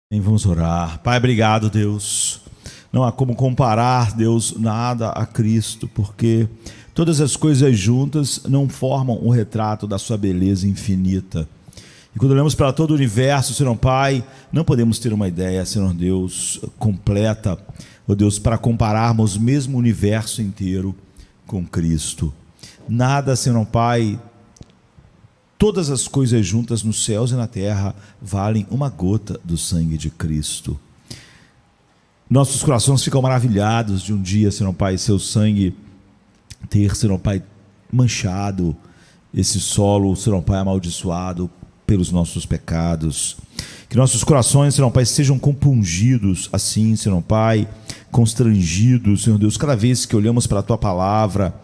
Vamos orar. Pai, obrigado, Deus. Não há como comparar, Deus, nada a Cristo, porque todas as coisas juntas não formam um retrato da sua beleza infinita. E quando olhamos para todo o universo, Senhor Pai, não podemos ter uma ideia, Senhor Deus, completa, ó Deus, para compararmos mesmo o universo inteiro com Cristo. Nada, Senhor Pai, todas as coisas juntas nos céus e na terra valem uma gota do sangue de Cristo. Nossos corações ficam maravilhados de um dia, Senhor Pai, seu sangue ter, Senhor Pai, manchado esse solo, Senhor Pai, amaldiçoado pelos nossos pecados. Que nossos corações, Senhor Pai, sejam compungidos assim, Senhor Pai, constrangidos, Senhor Deus, cada vez que olhamos para a Tua palavra.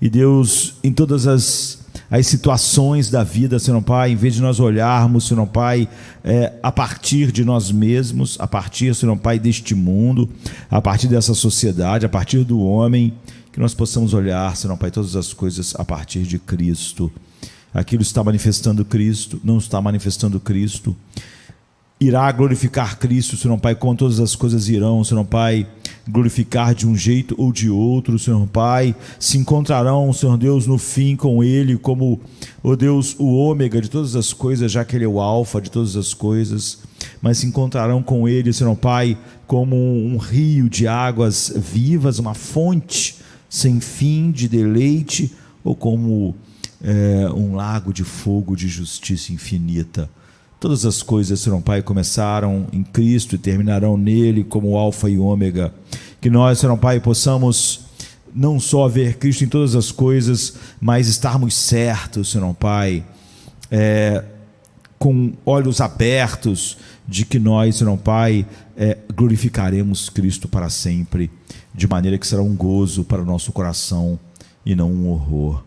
E Deus, em todas as situações da vida, Senhor Pai, em vez de nós olharmos, Senhor Pai, a partir de nós mesmos, a partir, Senhor Pai, deste mundo, a partir dessa sociedade, a partir do homem, que nós possamos olhar, Senhor Pai, todas as coisas a partir de Cristo. Aquilo está manifestando Cristo, não está manifestando Cristo, irá glorificar Cristo, Senhor Pai, como todas as coisas irão, Senhor Pai, glorificar de um jeito ou de outro, Senhor Pai, se encontrarão, Senhor Deus, no fim com Ele, como, ó Deus, o ômega de todas as coisas, já que Ele é o alfa de todas as coisas, mas se encontrarão com Ele, Senhor Pai, como um rio de águas vivas, uma fonte sem fim de deleite, ou como um lago de fogo de justiça infinita. Todas as coisas, Senhor Pai, começaram em Cristo e terminarão nele como alfa e ômega. Que nós, Senhor Pai, possamos não só ver Cristo em todas as coisas, mas estarmos certos, Senhor Pai, com olhos abertos, de que nós, Senhor Pai, glorificaremos Cristo para sempre, de maneira que será um gozo para o nosso coração e não um horror.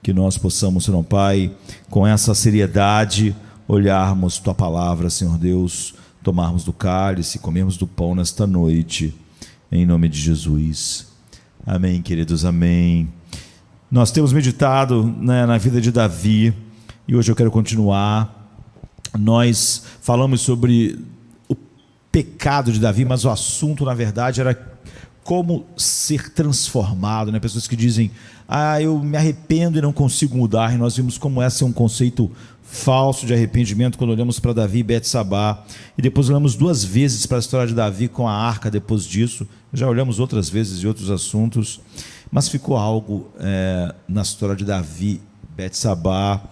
Que nós possamos, Senhor Pai, com essa seriedade, olharmos Tua palavra, Senhor Deus, tomarmos do cálice, comermos do pão nesta noite, em nome de Jesus. Amém, queridos, amém. Nós temos meditado, na vida de Davi, e hoje eu quero continuar. Nós falamos sobre o pecado de Davi, mas o assunto, na verdade, era como ser transformado, Pessoas que dizem, eu me arrependo e não consigo mudar, e nós vimos como esse é um conceito falso de arrependimento quando olhamos para Davi e Betsabá, e depois olhamos duas vezes para a história de Davi com a arca depois disso, já olhamos outras vezes em outros assuntos, mas ficou algo na história de Davi e Betsabá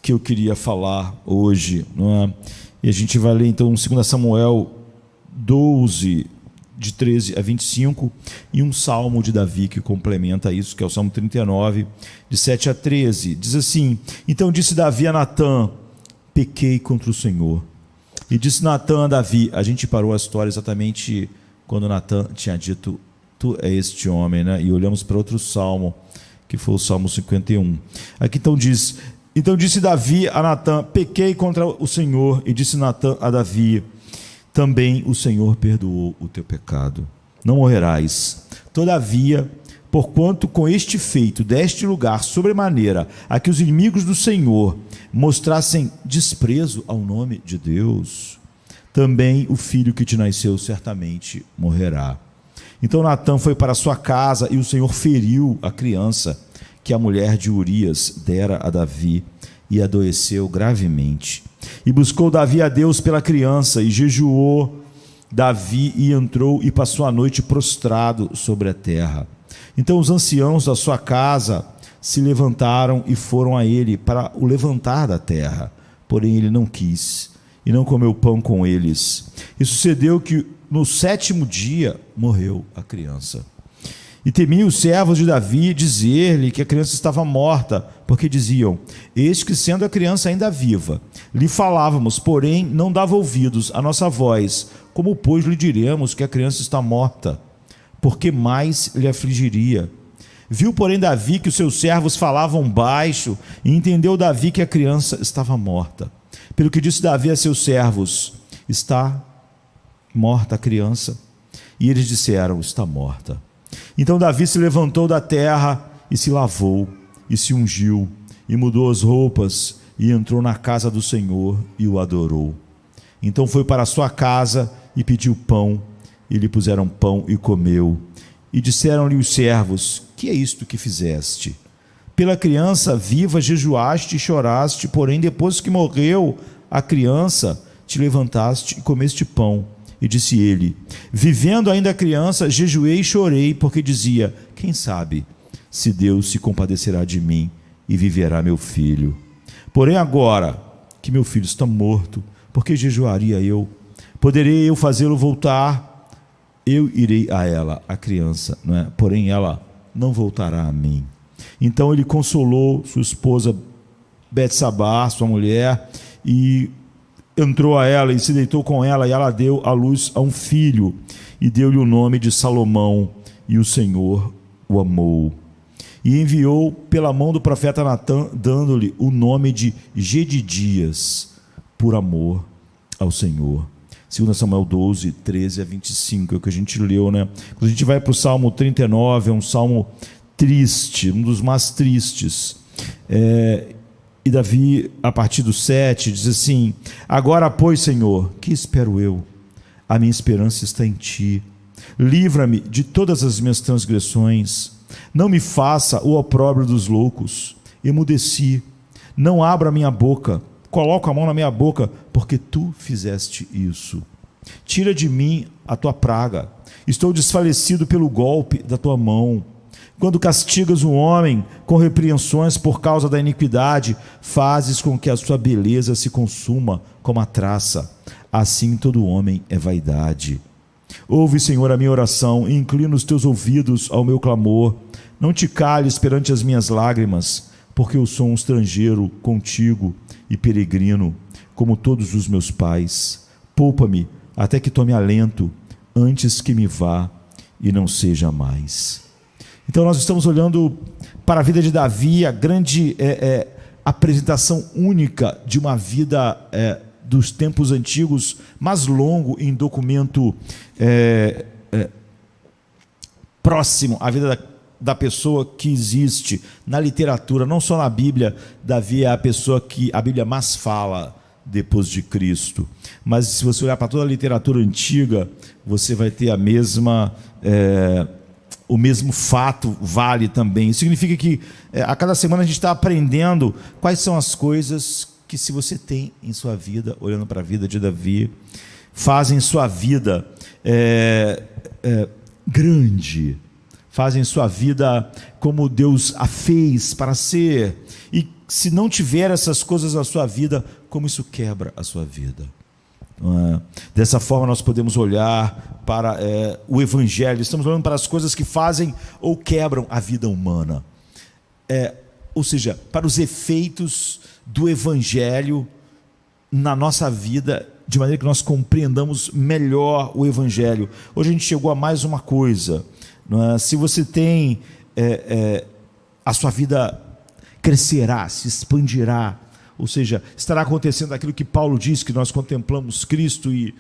que eu queria falar hoje, não é? E a gente vai ler então 2 Samuel 12, de 13 a 25, e um salmo de Davi que complementa isso, que é o Salmo 39, de 7 a 13, diz assim: Então disse Davi a Natã, pequei contra o Senhor. E disse Natã a Davi, a gente parou a história exatamente quando Natã tinha dito, tu é este homem, E olhamos para outro salmo, que foi o Salmo 51. Aqui então disse Davi a Natã, pequei contra o Senhor, e disse Natã a Davi, também o Senhor perdoou o teu pecado, não morrerás. Todavia, porquanto com este feito deste lugar sobremaneira a que os inimigos do Senhor mostrassem desprezo ao nome de Deus, também o filho que te nasceu certamente morrerá. Então Natã foi para sua casa, e o Senhor feriu a criança que a mulher de Urias dera a Davi, e adoeceu gravemente. E buscou Davi a Deus pela criança, e jejuou Davi, e entrou e passou a noite prostrado sobre a terra. Então os anciãos da sua casa se levantaram e foram a ele para o levantar da terra, porém ele não quis, e não comeu pão com eles. E sucedeu que no 7º dia morreu a criança. E temiam os servos de Davi dizer-lhe que a criança estava morta, porque diziam, eis que sendo a criança ainda viva, lhe falávamos, porém não dava ouvidos à nossa voz, como pois lhe diremos que a criança está morta? Porque mais lhe afligiria? Viu, porém, Davi que os seus servos falavam baixo, e entendeu Davi que a criança estava morta. Pelo que disse Davi a seus servos, está morta a criança? E eles disseram, está morta. Então Davi se levantou da terra e se lavou, e se ungiu, e mudou as roupas, e entrou na casa do Senhor e o adorou. Então foi para a sua casa e pediu pão, e lhe puseram pão e comeu. E disseram-lhe os servos: que é isto que fizeste? Pela criança viva jejuaste e choraste, porém depois que morreu a criança, te levantaste e comeste pão. E disse ele: vivendo ainda a criança, jejuei e chorei, porque dizia: quem sabe se Deus se compadecerá de mim e viverá meu filho. Porém agora que meu filho está morto, por que jejuaria eu? Poderei eu fazê-lo voltar? Eu irei a ela, a criança, não é? Porém ela não voltará a mim. Então ele consolou sua esposa Betsabá, sua mulher, e entrou a ela e se deitou com ela, e ela deu à luz a um filho, e deu-lhe o nome de Salomão, e o Senhor o amou. E enviou pela mão do profeta Natã, dando-lhe o nome de Gedidias, por amor ao Senhor. 2 Samuel 12, 13 a 25, é o que a gente leu, né? Quando a gente vai para o Salmo 39, é um salmo triste, um dos mais tristes. E Davi, a partir do 7, diz assim: agora, pois, Senhor, que espero eu? A minha esperança está em ti. Livra-me de todas as minhas transgressões. Não me faça o opróbrio dos loucos. Emudeci. Não abra a minha boca. Coloco a mão na minha boca, porque tu fizeste isso. Tira de mim a tua praga. Estou desfalecido pelo golpe da tua mão. Quando castigas um homem com repreensões por causa da iniquidade, fazes com que a sua beleza se consuma como a traça. Assim todo homem é vaidade. Ouve, Senhor, a minha oração e inclina os teus ouvidos ao meu clamor. Não te cales perante as minhas lágrimas, porque eu sou um estrangeiro contigo e peregrino, como todos os meus pais. Poupa-me até que tome alento, antes que me vá e não seja mais. Então nós estamos olhando para a vida de Davi, a grande apresentação única de uma vida dos tempos antigos, mais longo em documento próximo à vida da pessoa que existe na literatura, não só na Bíblia. Davi é a pessoa que a Bíblia mais fala depois de Cristo, mas se você olhar para toda a literatura antiga, você vai ter o mesmo fato vale também. Isso significa que a cada semana a gente está aprendendo quais são as coisas que, se você tem em sua vida, olhando para a vida de Davi, fazem sua vida grande, fazem sua vida como Deus a fez para ser, e se não tiver essas coisas na sua vida, como isso quebra a sua vida. Dessa forma nós podemos olhar para o Evangelho, estamos olhando para as coisas que fazem ou quebram a vida humana, ou seja, para os efeitos do Evangelho na nossa vida, de maneira que nós compreendamos melhor o Evangelho. Hoje a gente chegou a mais uma coisa, não é? Se você tem, a sua vida crescerá, se expandirá, ou seja, estará acontecendo aquilo que Paulo diz, que nós contemplamos Cristo e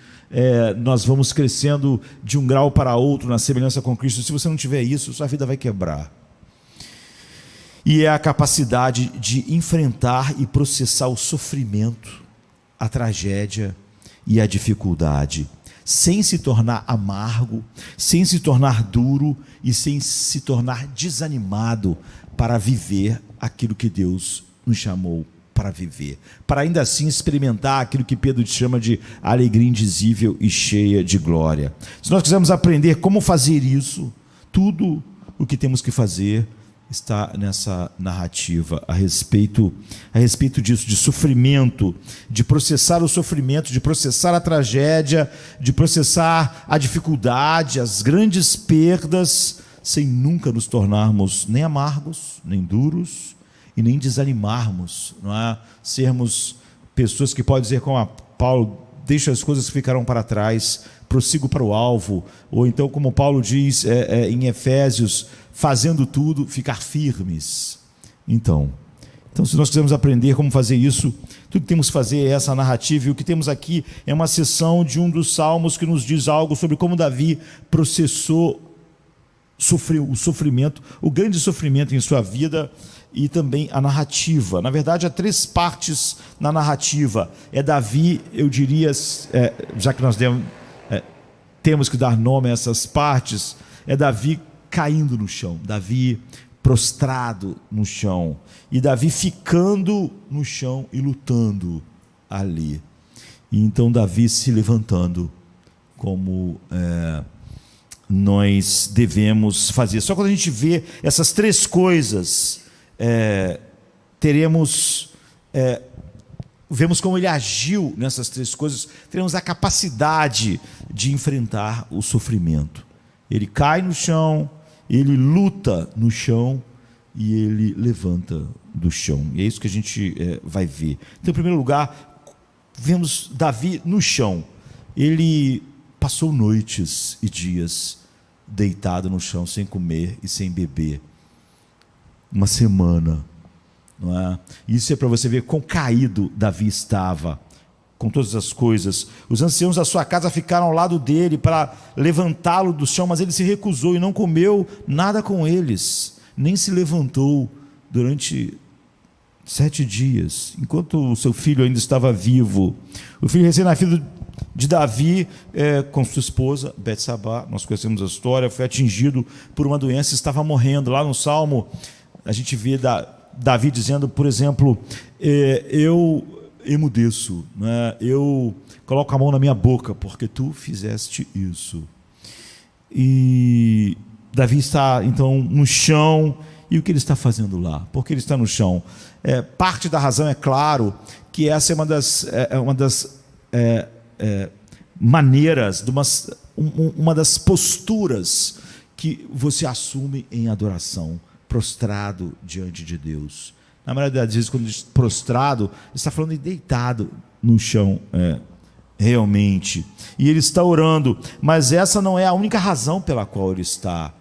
nós vamos crescendo de um grau para outro na semelhança com Cristo. Se você não tiver isso, sua vida vai quebrar. E é a capacidade de enfrentar e processar o sofrimento, a tragédia e a dificuldade, sem se tornar amargo, sem se tornar duro e sem se tornar desanimado para viver aquilo que Deus nos chamou para viver, para ainda assim experimentar aquilo que Pedro chama de alegria indizível e cheia de glória. Se nós quisermos aprender como fazer isso, tudo o que temos que fazer está nessa narrativa a respeito disso, de sofrimento, de processar o sofrimento, de processar a tragédia, de processar a dificuldade, as grandes perdas, sem nunca nos tornarmos nem amargos, nem duros e nem desanimarmos, não é? Sermos pessoas que podem dizer como Paulo: deixa as coisas que ficaram para trás, prossigo para o alvo. Ou então, como Paulo diz em Efésios, fazendo tudo, ficar firmes. Então, se nós quisermos aprender como fazer isso, tudo que temos que fazer é essa narrativa, e o que temos aqui é uma seção de um dos salmos que nos diz algo sobre como Davi processou o sofrimento, o grande sofrimento em sua vida, e também a narrativa. Na verdade, há 3 partes na narrativa. É Davi, eu diria, já que nós temos que dar nome a essas partes, é Davi caindo no chão, Davi prostrado no chão, e Davi ficando no chão e lutando ali. E então Davi se levantando, como nós devemos fazer. Só quando a gente vê essas 3 coisas, vemos como ele agiu nessas 3 coisas, teremos a capacidade de enfrentar o sofrimento. Ele cai no chão, ele luta no chão e ele levanta do chão. E é isso que a gente vai ver. Então, em primeiro lugar, vemos Davi no chão. Ele passou noites e dias deitado no chão, sem comer e sem beber. Uma semana. Não é? Isso é para você ver quão caído Davi estava com todas as coisas. Os anciãos da sua casa ficaram ao lado dele para levantá-lo do chão, mas ele se recusou e não comeu nada com eles, nem se levantou durante 7 dias, enquanto o seu filho ainda estava vivo. O filho recém-nascido de Davi, com sua esposa Betsabá, nós conhecemos a história, foi atingido por uma doença e estava morrendo. Lá no Salmo a gente vê Davi dizendo, por exemplo, eu emudeço, né? Eu coloco a mão na minha boca, porque tu fizeste isso. E Davi está então no chão. E o que ele está fazendo lá? Por que ele está no chão? Parte da razão, é claro, que essa é uma das maneiras, uma das posturas que você assume em adoração, prostrado diante de Deus. Na maioria das vezes, quando ele está prostrado, ele está falando de deitado no chão, realmente. E ele está orando, mas essa não é a única razão pela qual ele está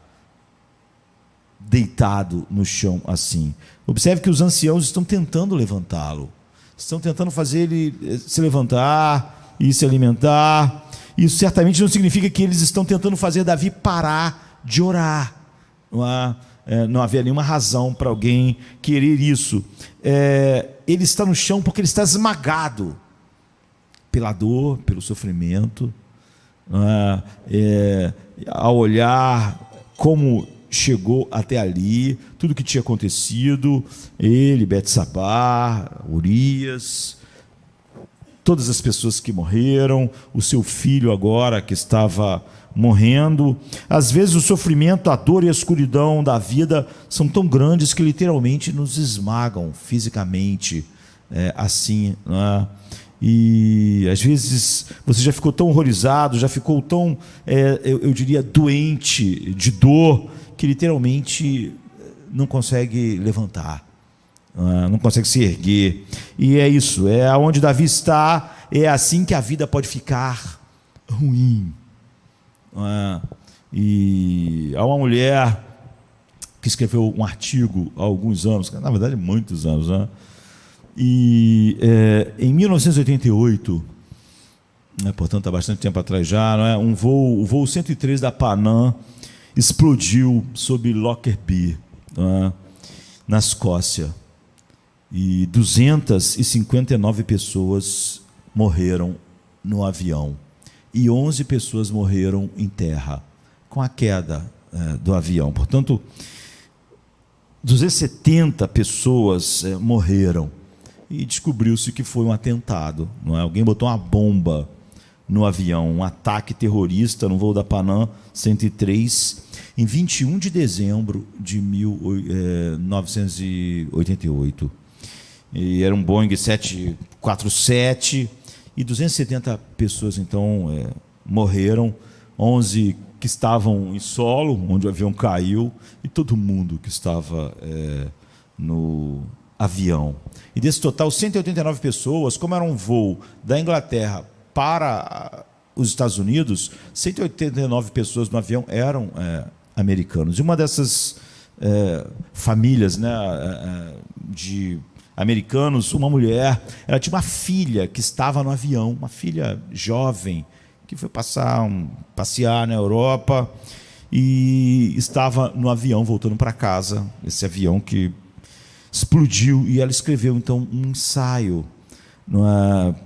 deitado no chão assim. Observe que os anciãos estão tentando levantá-lo, estão tentando fazer ele se levantar e se alimentar. Isso certamente não significa que eles estão tentando fazer Davi parar de orar. Não havia nenhuma razão para alguém querer isso. Ele está no chão porque ele está esmagado pela dor, pelo sofrimento. Ao olhar como chegou até ali, tudo que tinha acontecido, ele, Betsabá, Urias, todas as pessoas que morreram, o seu filho agora que estava morrendo. Às vezes o sofrimento, a dor e a escuridão da vida são tão grandes que literalmente nos esmagam fisicamente, assim, né? E às vezes você já ficou tão horrorizado, já ficou tão, eu diria, doente de dor, que literalmente não consegue levantar, não consegue se erguer. E é isso, é onde Davi está. É assim que a vida pode ficar ruim. E há uma mulher que escreveu um artigo há alguns anos, na verdade muitos anos, né? E em 1988, portanto há bastante tempo atrás já, né, o voo 103 da Panam explodiu sob Lockerbie, na Escócia, e 259 pessoas morreram no avião e 11 pessoas morreram em terra com a queda do avião. Portanto, 270 pessoas morreram e descobriu-se que foi um atentado, não é? Alguém botou uma bomba no avião, um ataque terrorista no voo da Panam 103, em 21 de dezembro de 1988. E era um Boeing 747, e 270 pessoas, então, morreram, 11 que estavam em solo, onde o avião caiu, e todo mundo que estava no avião. E desse total, 189 pessoas, como era um voo da Inglaterra para os Estados Unidos, 189 pessoas no avião eram americanos. E uma dessas famílias, né, de americanos, uma mulher, ela tinha uma filha que estava no avião, uma filha jovem, que foi passear na Europa e estava no avião voltando para casa. Esse avião que explodiu, e ela escreveu então um ensaio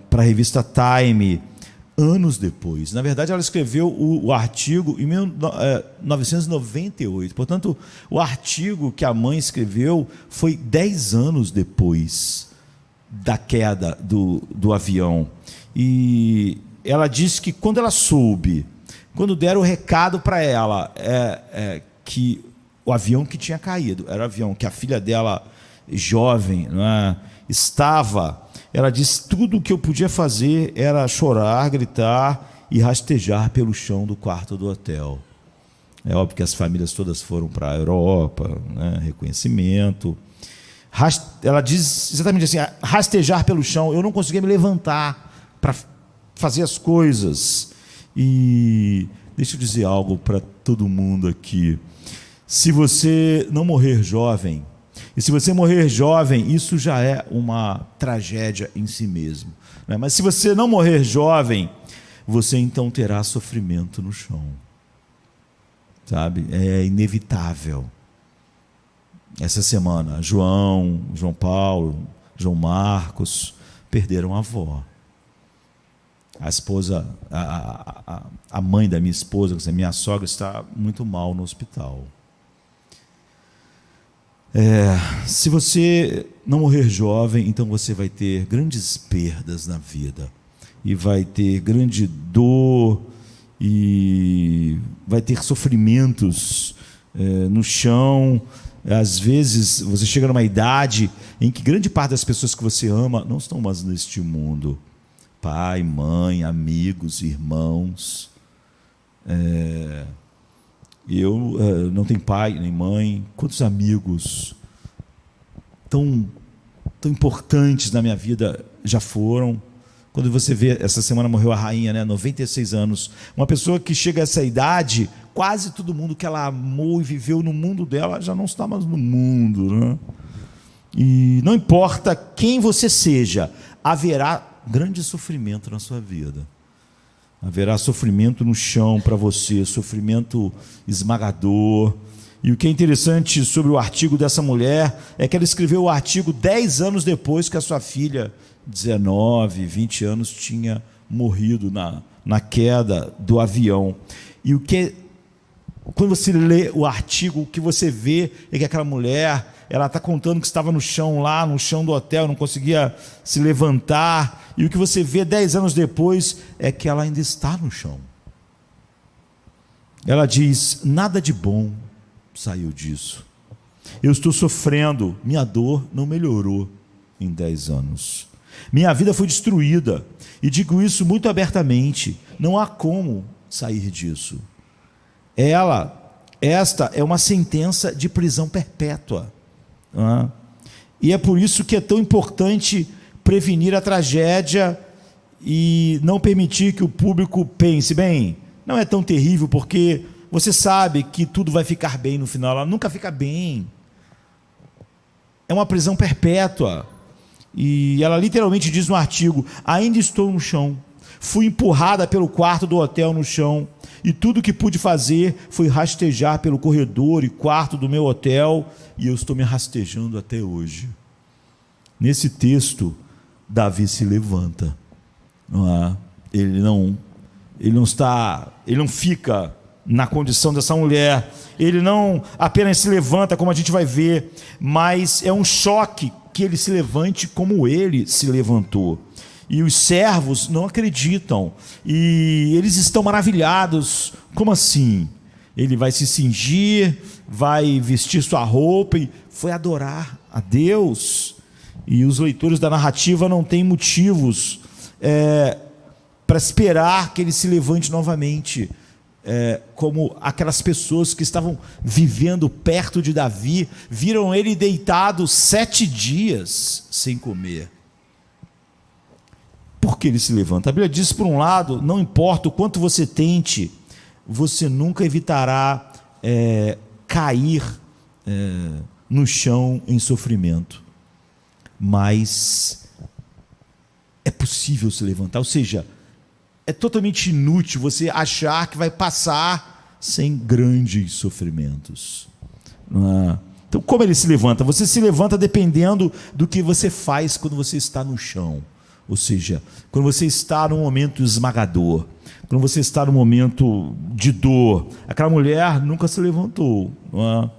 para a revista Time, anos depois. Na verdade, ela escreveu o artigo em 1998. Portanto, o artigo que a mãe escreveu foi 10 anos depois da queda do avião. E ela disse que quando ela soube, quando deram o recado para ela, que o avião que tinha caído era o avião que a filha dela, jovem, estava, ela disse: tudo o que eu podia fazer era chorar, gritar e rastejar pelo chão do quarto do hotel. É óbvio que as famílias todas foram para a Europa, reconhecimento. Ela diz exatamente assim: rastejar pelo chão, eu não conseguia me levantar para fazer as coisas. E deixa eu dizer algo para todo mundo aqui: se você não morrer jovem, e se você morrer jovem, isso já é uma tragédia em si mesmo, né? Mas se você não morrer jovem, você então terá sofrimento no chão, sabe? É inevitável. Essa semana, João Paulo, João Marcos perderam a avó. A esposa, a mãe da minha esposa, a minha sogra, está muito mal no hospital. Se você não morrer jovem, então você vai ter grandes perdas na vida, e vai ter grande dor, e vai ter sofrimentos no chão. Às vezes você chega numa idade em que grande parte das pessoas que você ama não estão mais neste mundo. Pai, mãe, amigos, irmãos. Eu não tenho pai nem mãe. Quantos amigos tão importantes na minha vida já foram? Quando você vê, essa semana morreu a rainha, 96 anos. Uma pessoa que chega a essa idade, quase todo mundo que ela amou e viveu no mundo dela já não está mais no mundo, né? E não importa quem você seja, haverá grande sofrimento na sua vida. Haverá sofrimento no chão para você, sofrimento esmagador. E o que é interessante sobre o artigo dessa mulher é que ela escreveu o artigo 10 anos depois que a sua filha, 19, 20 anos, tinha morrido na queda do avião. E quando você lê o artigo, o que você vê é que aquela mulher, ela está contando que estava no chão do hotel, não conseguia se levantar, e o que você vê 10 anos depois é que ela ainda está no chão. Ela diz: nada de bom saiu disso. Eu estou sofrendo, minha dor não melhorou em 10 anos. Minha vida foi destruída, e digo isso muito abertamente, não há como sair disso. Esta é uma sentença de prisão perpétua. E é por isso que é tão importante prevenir a tragédia e não permitir que o público pense: bem, não é tão terrível, porque você sabe que tudo vai ficar bem no final. Ela nunca fica bem. É uma prisão perpétua. E ela literalmente diz no artigo: ainda estou no chão, fui empurrada pelo quarto do hotel no chão, e tudo o que pude fazer foi rastejar pelo corredor e quarto do meu hotel, e eu estou me rastejando até hoje. Nesse texto, Davi se levanta. Ele não fica na condição dessa mulher. Ele não apenas se levanta, como a gente vai ver, mas é um choque que ele se levante como ele se levantou. E os servos não acreditam, e eles estão maravilhados. Como assim? Ele vai se cingir, vai vestir sua roupa e foi adorar a Deus. E os leitores da narrativa não têm motivos para esperar que ele se levante novamente, como aquelas pessoas que estavam vivendo perto de Davi, viram ele deitado 7 dias sem comer. Por que ele se levanta? A Bíblia diz, por um lado, não importa o quanto você tente, você nunca evitará cair no chão em sofrimento. Mas é possível se levantar, ou seja, é totalmente inútil você achar que vai passar sem grandes sofrimentos. Então, como ele se levanta? Você se levanta dependendo do que você faz quando você está no chão. Ou seja, quando você está num momento esmagador, quando você está num momento de dor. Aquela mulher nunca se levantou. Não é?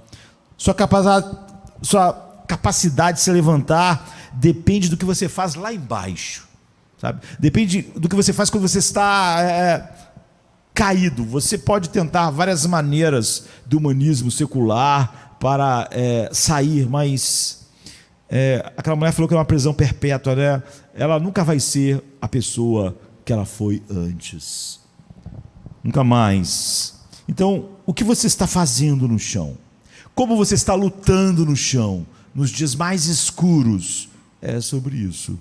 Sua capacidade de se levantar depende do que você faz lá embaixo. Sabe? Depende do que você faz quando você está caído. Você pode tentar várias maneiras do humanismo secular para sair, mas aquela mulher falou que é uma prisão perpétua, né? Ela nunca vai ser a pessoa que ela foi antes. Nunca mais. Então, o que você está fazendo no chão? Como você está lutando no chão, nos dias mais escuros? É sobre isso.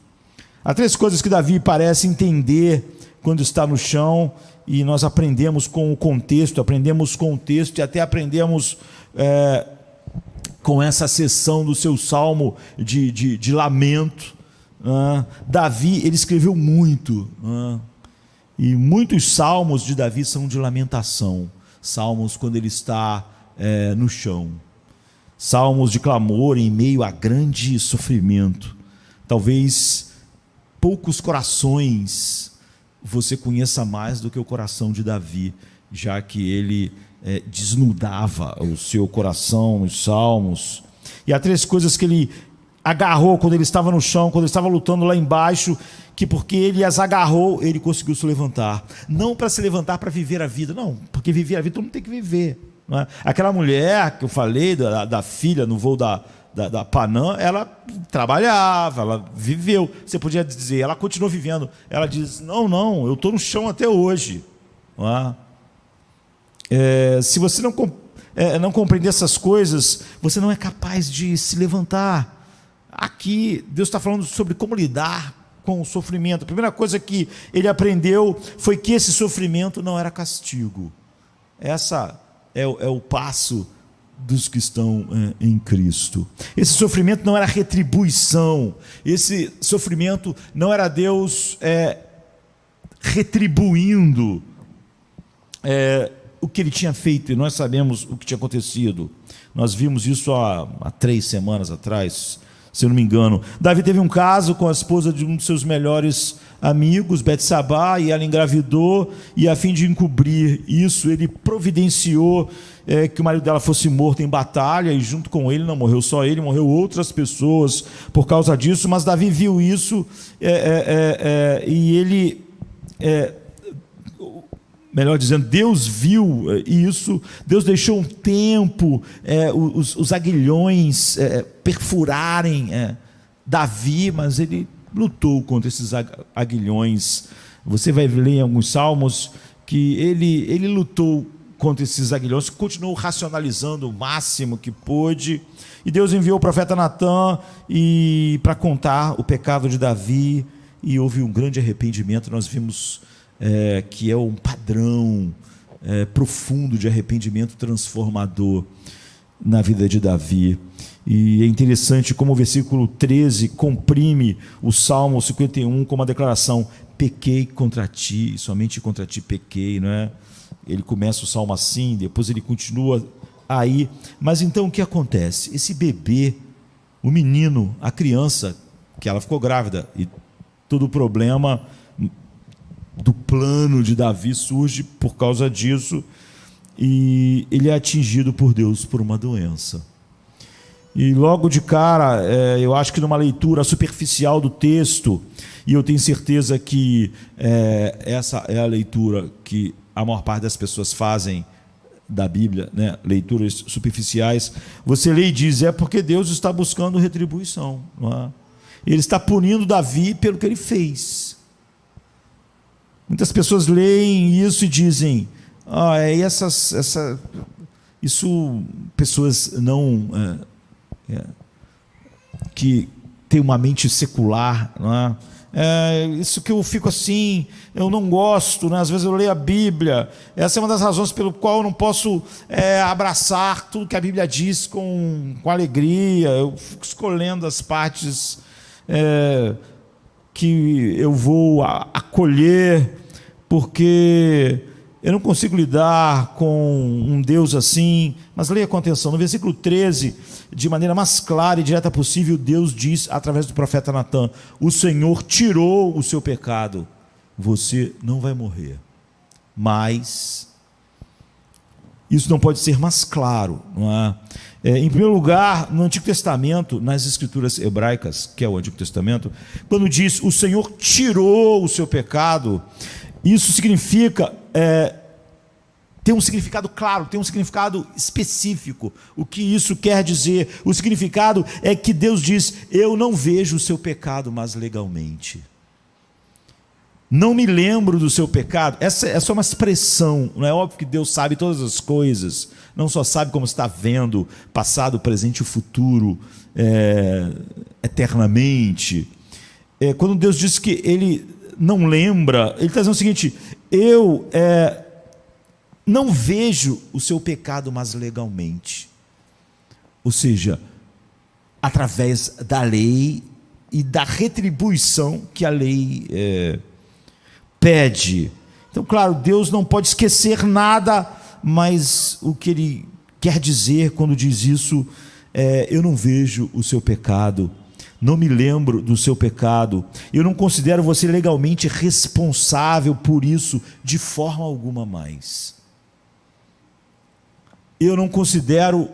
Há 3 coisas que Davi parece entender quando está no chão, e nós aprendemos com o contexto, e até aprendemos com essa sessão do seu salmo de lamento. Davi, ele escreveu muito, e muitos salmos de Davi são de lamentação, salmos quando ele está no chão, salmos de clamor em meio a grande sofrimento. Talvez poucos corações você conheça mais do que o coração de Davi, já que ele desnudava o seu coração, os salmos. E há 3 coisas que ele agarrou quando ele estava no chão, quando ele estava lutando lá embaixo, que porque ele as agarrou, ele conseguiu se levantar. Não para se levantar para viver a vida, não, porque viver a vida todo mundo tem que viver. Não é? Aquela mulher que eu falei, da filha no voo da Panam, ela trabalhava, ela viveu. Você podia dizer, ela continuou vivendo. Ela diz, não, eu estou no chão até hoje. Não é? Se você não compreender essas coisas, você não é capaz de se levantar. Aqui, Deus está falando sobre como lidar com o sofrimento. A primeira coisa que ele aprendeu foi que esse sofrimento não era castigo. Essa é o passo dos que estão em Cristo. Esse sofrimento não era retribuição. Esse sofrimento não era Deus retribuindo o que ele tinha feito, e nós sabemos o que tinha acontecido. Nós vimos isso há 3 semanas atrás, se eu não me engano. Davi teve um caso com a esposa de um dos seus melhores amigos, Betsabá, e ela engravidou, e a fim de encobrir isso, ele providenciou que o marido dela fosse morto em batalha, e junto com ele não morreu só ele, morreu outras pessoas por causa disso. Mas Davi viu isso, e ele, melhor dizendo, Deus viu isso. Deus deixou um tempo os aguilhões perfurarem Davi, mas ele lutou contra esses aguilhões. Você vai ler em alguns salmos que ele lutou contra esses aguilhões, continuou racionalizando o máximo que pôde, e Deus enviou o profeta Natã para contar o pecado de Davi, e houve um grande arrependimento. Nós vimos que é um padrão profundo de arrependimento transformador na vida de Davi. E é interessante como o versículo 13 comprime o Salmo 51 com uma declaração: pequei contra ti, somente contra ti pequei, não é? Ele começa o salmo assim, depois ele continua aí. Mas então o que acontece? Esse bebê, o menino, a criança, que ela ficou grávida, e todo o problema do plano de Davi surge por causa disso, e ele é atingido por Deus por uma doença. E logo de cara, eu acho que numa leitura superficial do texto, e eu tenho certeza que essa é a leitura que a maior parte das pessoas fazem da Bíblia, né? Leituras superficiais, você lê e diz, porque Deus está buscando retribuição, não é? Ele está punindo Davi pelo que ele fez. Muitas pessoas leem isso e dizem, isso, pessoas não que têm uma mente secular, não é? Isso que eu fico assim, eu não gosto, né? Às vezes eu leio a Bíblia, essa é uma das razões pelo qual eu não posso abraçar tudo que a Bíblia diz com alegria. Eu fico escolhendo as partes que eu vou acolher, porque Eu não consigo lidar com um Deus assim, mas leia com atenção. No versículo 13, de maneira mais clara e direta possível, Deus diz através do profeta Natã: o Senhor tirou o seu pecado, você não vai morrer. Mas isso não pode ser mais claro, não é? Em primeiro lugar, no Antigo Testamento, nas escrituras hebraicas, que é o Antigo Testamento, quando diz o Senhor tirou o seu pecado, isso significa, tem um significado claro, tem um significado específico. O que isso quer dizer? O significado é que Deus diz: eu não vejo o seu pecado mais legalmente. Não me lembro do seu pecado. Essa é só uma expressão. Não é óbvio que Deus sabe todas as coisas. Não só sabe como está vendo passado, presente e futuro eternamente. Quando Deus diz que Ele não lembra, Ele está dizendo o seguinte: eu não vejo o seu pecado mais legalmente. Ou seja, através da lei e da retribuição que a lei pede. Então, claro, Deus não pode esquecer nada, mas o que Ele quer dizer quando diz isso eu não vejo o seu pecado, não me lembro do seu pecado, eu não considero você legalmente responsável por isso de forma alguma mais. Eu não considero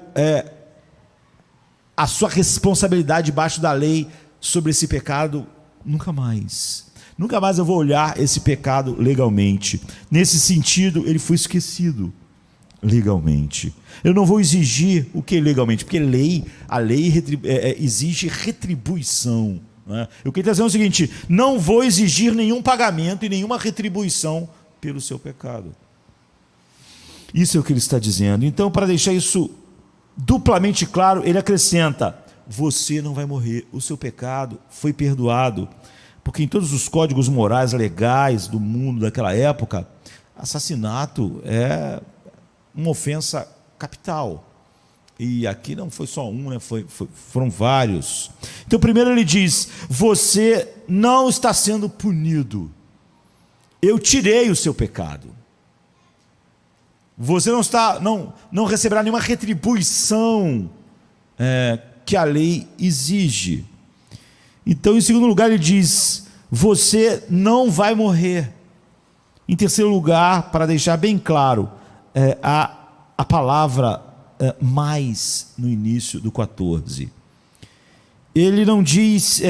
a sua responsabilidade debaixo da lei sobre esse pecado nunca mais. Nunca mais eu vou olhar esse pecado legalmente. Nesse sentido, ele foi esquecido legalmente. Eu não vou exigir o que legalmente? Porque a lei exige retribuição. Né? Eu queria dizer o seguinte: não vou exigir nenhum pagamento e nenhuma retribuição pelo seu pecado. Isso é o que ele está dizendo. Então, para deixar isso duplamente claro, ele acrescenta: você não vai morrer, o seu pecado foi perdoado. Porque em todos os códigos morais legais do mundo daquela época, assassinato é uma ofensa capital. E aqui não foi só um, né? Foram vários. Então, primeiro ele diz: você não está sendo punido. Eu tirei o seu pecado. Você não receberá nenhuma retribuição que a lei exige. Então, em segundo lugar, ele diz: você não vai morrer. Em terceiro lugar, para deixar bem claro, a palavra mais no início do 14. Ele não diz,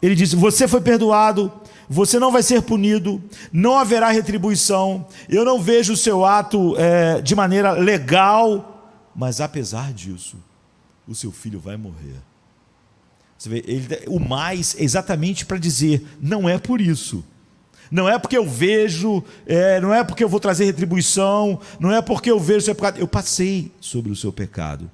ele diz: você foi perdoado, você não vai ser punido, não haverá retribuição, eu não vejo o seu ato de maneira legal, mas apesar disso, o seu filho vai morrer. Você vê, o mais é exatamente para dizer: não é por isso, não é porque eu vejo, não é porque eu vou trazer retribuição, não é porque eu vejo o seu pecado, eu passei sobre o seu pecado,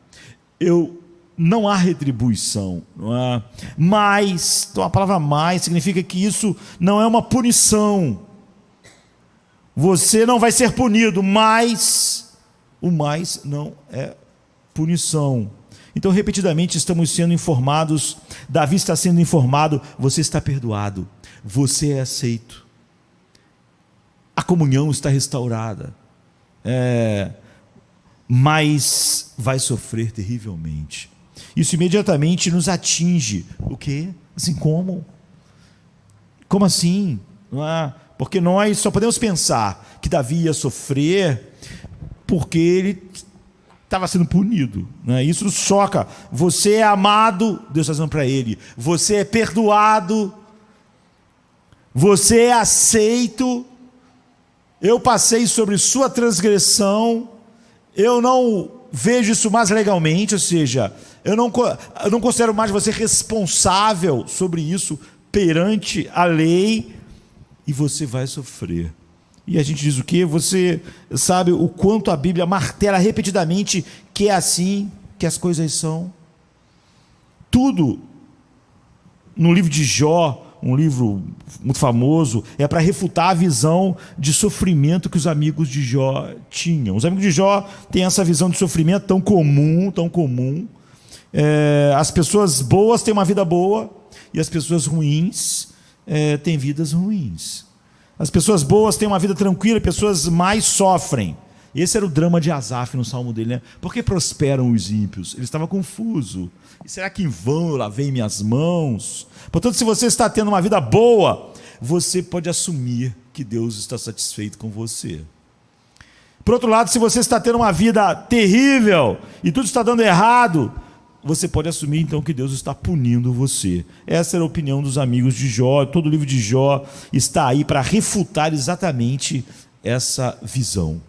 não há retribuição, não há. Mas, então a palavra mais significa que isso não é uma punição, você não vai ser punido, mas o mais não é punição. Então, repetidamente estamos sendo informados, Davi está sendo informado: você está perdoado, você é aceito, a comunhão está restaurada, mas vai sofrer terrivelmente. Isso imediatamente nos atinge. O quê? Assim, como? Como assim? Não é? Porque nós só podemos pensar que Davi ia sofrer porque ele estava sendo punido, né? Isso nos choca. Você é amado, Deus está dizendo para ele, você é perdoado, você é aceito, eu passei sobre sua transgressão, eu não vejo isso mais legalmente, ou seja, eu não considero mais você responsável sobre isso perante a lei, e você vai sofrer. E a gente diz o quê? Você sabe o quanto a Bíblia martela repetidamente que é assim que as coisas são. Tudo no livro de Jó, um livro muito famoso, é para refutar a visão de sofrimento que os amigos de Jó tinham. Os amigos de Jó têm essa visão de sofrimento tão comum, tão comum. As pessoas boas têm uma vida boa e as pessoas ruins têm vidas ruins. As pessoas boas têm uma vida tranquila, pessoas mais sofrem. Esse era o drama de Asaf no salmo dele, né? Por que prosperam os ímpios? Ele estava confuso. E será que em vão eu lavei minhas mãos? Portanto, se você está tendo uma vida boa, você pode assumir que Deus está satisfeito com você. Por outro lado, se você está tendo uma vida terrível e tudo está dando errado, você pode assumir então que Deus está punindo você. Essa era a opinião dos amigos de Jó. Todo o livro de Jó está aí para refutar exatamente essa visão.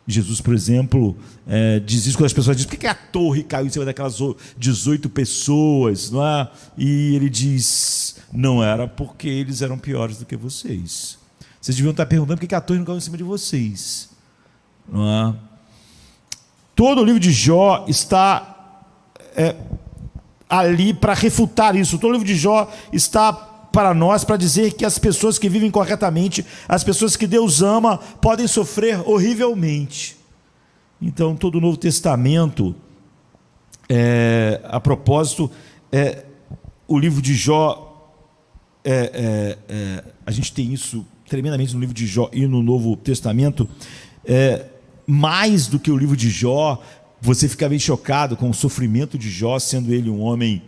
Jesus, por exemplo, diz isso quando as pessoas dizem: por que a torre caiu em cima daquelas 18 pessoas? Não é? E ele diz: não era porque eles eram piores do que vocês. Vocês deviam estar perguntando por que a torre não caiu em cima de vocês. Não é? Todo o livro de Jó está ali para refutar isso. Todo o livro de Jó está para nós, para dizer que as pessoas que vivem corretamente, as pessoas que Deus ama, podem sofrer horrivelmente. Então, todo o Novo Testamento, a propósito, o livro de Jó, a gente tem isso tremendamente no livro de Jó e no Novo Testamento, mais do que o livro de Jó. Você fica bem chocado com o sofrimento de Jó, sendo ele um homem,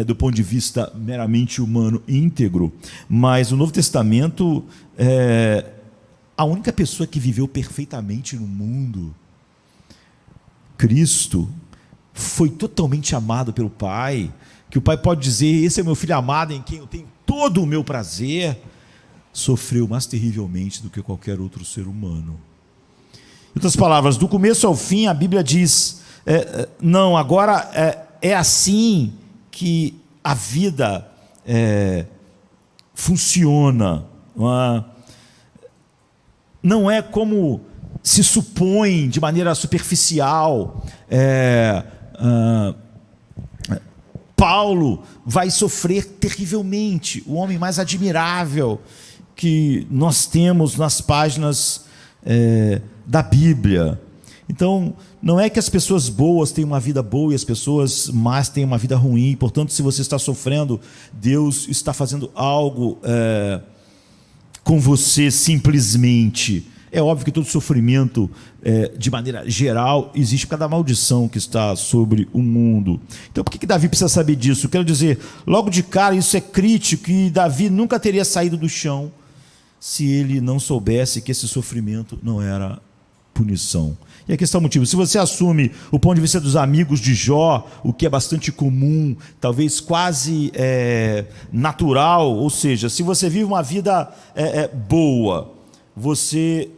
do ponto de vista meramente humano, íntegro. Mas no Novo Testamento, a única pessoa que viveu perfeitamente no mundo, Cristo, foi totalmente amado pelo Pai, que o Pai pode dizer: esse é meu filho amado em quem eu tenho todo o meu prazer. Sofreu mais terrivelmente do que qualquer outro ser humano. Em outras palavras, do começo ao fim, a Bíblia diz: não, agora é assim que a vida funciona. Não é como se supõe de maneira superficial. Paulo vai sofrer terrivelmente, o homem mais admirável que nós temos nas páginas da Bíblia. Então, não é que as pessoas boas têm uma vida boa e as pessoas más têm uma vida ruim. Portanto, se você está sofrendo, Deus está fazendo algo com você simplesmente. É óbvio que todo sofrimento, de maneira geral, existe por causa da maldição que está sobre o mundo. Então, por que Davi precisa saber disso? Eu quero dizer, logo de cara, isso é crítico, e Davi nunca teria saído do chão se ele não soubesse que esse sofrimento não era punição. E aqui está o motivo: se você assume o ponto de vista dos amigos de Jó, o que é bastante comum, talvez quase natural, ou seja, se você vive uma vida boa, você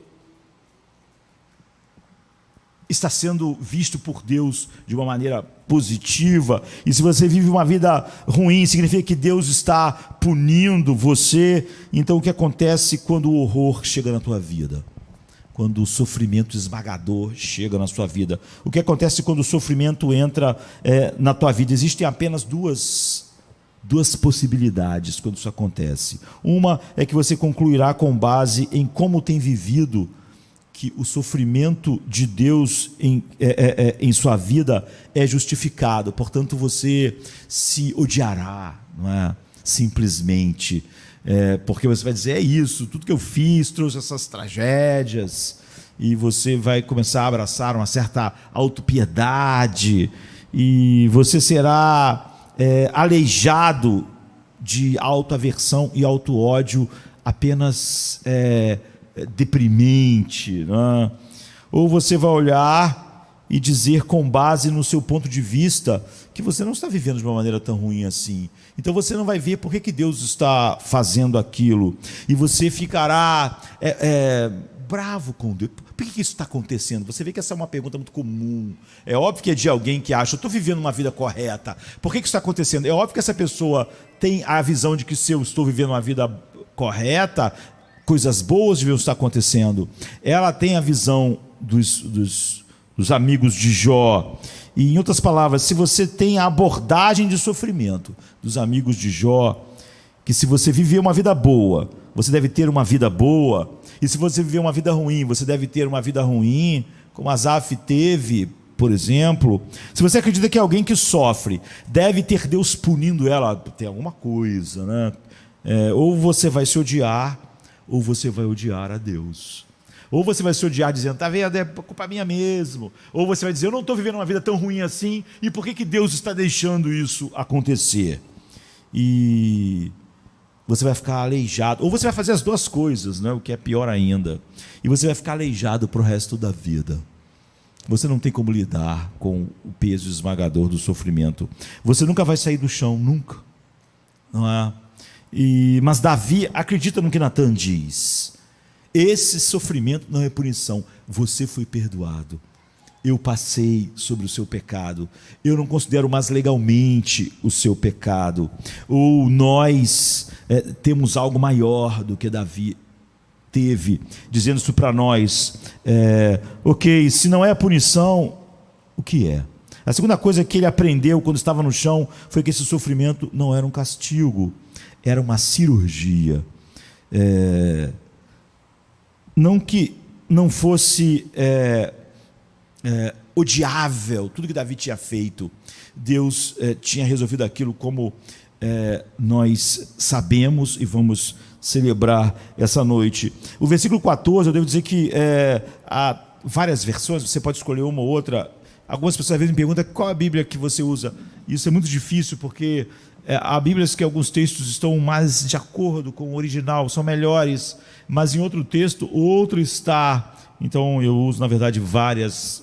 está sendo visto por Deus de uma maneira positiva, e se você vive uma vida ruim, significa que Deus está punindo você. Então, o que acontece quando o horror chega na tua vida? Quando o sofrimento esmagador chega na sua vida? O que acontece quando o sofrimento entra na tua vida? Existem apenas duas possibilidades quando isso acontece. Uma é que você concluirá com base em como tem vivido que o sofrimento de Deus em sua vida é justificado. Portanto, você se odiará, não é? Simplesmente. Porque você vai dizer: é isso, tudo que eu fiz trouxe essas tragédias. E você vai começar a abraçar uma certa autopiedade. E você será aleijado de autoaversão e auto-ódio apenas deprimente, né? Ou você vai olhar e dizer, com base no seu ponto de vista, que você não está vivendo de uma maneira tão ruim assim. Então você não vai ver por que Deus está fazendo aquilo, e você ficará bravo com Deus. Por que isso está acontecendo? Você vê que essa é uma pergunta muito comum. É óbvio que é de alguém que acha: eu estou vivendo uma vida correta, por que isso está acontecendo? É óbvio que essa pessoa tem a visão de que, se eu estou vivendo uma vida correta, coisas boas deviam estar acontecendo. Ela tem a visão dos amigos de Jó. E, em outras palavras, se você tem a abordagem de sofrimento dos amigos de Jó, que se você viver uma vida boa, você deve ter uma vida boa, e se você viver uma vida ruim, você deve ter uma vida ruim, como Asaf teve, por exemplo. Se você acredita que alguém que sofre deve ter Deus punindo ela, tem alguma coisa, né? Ou você vai se odiar, ou você vai odiar a Deus. Ou você vai se odiar dizendo, está vendo, é culpa minha mesmo. Ou você vai dizer, eu não estou vivendo uma vida tão ruim assim, e por que Deus está deixando isso acontecer? E você vai ficar aleijado. Ou você vai fazer as duas coisas, né? O que é pior ainda. E você vai ficar aleijado para o resto da vida. Você não tem como lidar com o peso esmagador do sofrimento. Você nunca vai sair do chão, nunca. Não é? Mas Davi acredita no que Natan diz. Esse sofrimento não é punição. Você foi perdoado. Eu passei sobre o seu pecado. Eu não considero mais legalmente o seu pecado. Ou nós temos algo maior do que Davi teve, dizendo isso para nós. Ok, se não é a punição, o que é? A segunda coisa que ele aprendeu quando estava no chão foi que esse sofrimento não era um castigo, era uma cirurgia. Não que não fosse odiável tudo que Davi tinha feito. Deus tinha resolvido aquilo, como nós sabemos e vamos celebrar essa noite. O versículo 14, eu devo dizer que há várias versões, você pode escolher uma ou outra. Algumas pessoas às vezes me perguntam qual a Bíblia que você usa. Isso é muito difícil, porque há Bíblias que alguns textos estão mais de acordo com o original, são melhores, mas em outro texto, outro está. Então eu uso, na verdade, várias,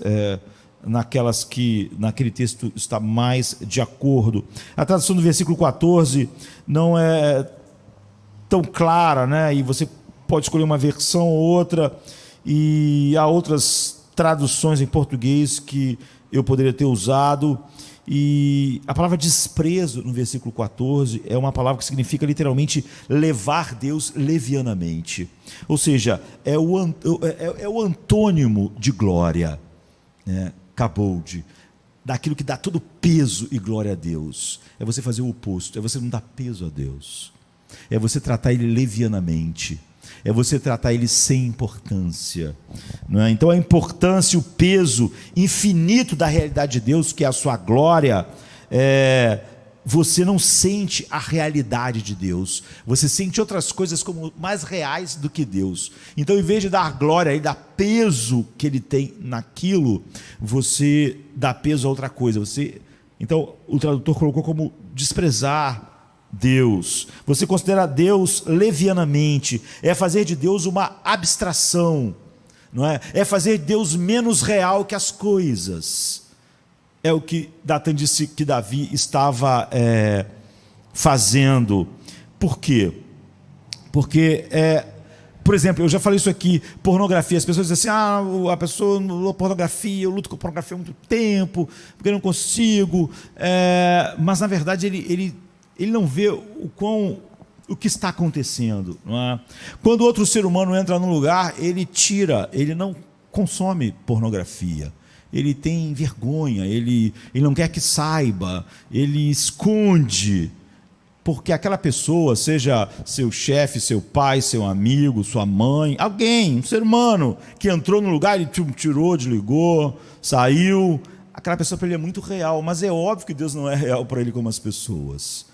naquelas que naquele texto está mais de acordo. A tradução do versículo 14 não é tão clara, né? E você pode escolher uma versão ou outra, e há outras traduções em português que eu poderia ter usado. E a palavra desprezo no versículo 14 é uma palavra que significa literalmente levar Deus levianamente, ou seja, é o antônimo de glória, né? Kabod, daquilo que dá todo peso e glória a Deus. É você fazer o oposto, é você não dar peso a Deus, é você tratar Ele levianamente, é você tratar Ele sem importância, não é? Então a importância e o peso infinito da realidade de Deus, que é a sua glória, você não sente a realidade de Deus, você sente outras coisas como mais reais do que Deus. Então, em vez de dar glória e dar peso que Ele tem naquilo, você dá peso a outra coisa. Então o tradutor colocou como desprezar Deus. Você considera Deus levianamente, é fazer de Deus uma abstração, não é? É fazer Deus menos real que as coisas. É o que Natan disse que Davi estava fazendo. Por quê? Porque, por exemplo, eu já falei isso aqui, pornografia. As pessoas dizem assim, a pessoa, pornografia, eu luto com pornografia há muito tempo, porque eu não consigo. Mas, na verdade, ele não vê o que está acontecendo, não é? Quando outro ser humano entra num lugar, ele não consome pornografia. Ele tem vergonha, ele não quer que saiba, ele esconde, porque aquela pessoa, seja seu chefe, seu pai, seu amigo, sua mãe, alguém, um ser humano que entrou no lugar, ele tirou, desligou, saiu, aquela pessoa para ele é muito real, mas é óbvio que Deus não é real para ele como as pessoas.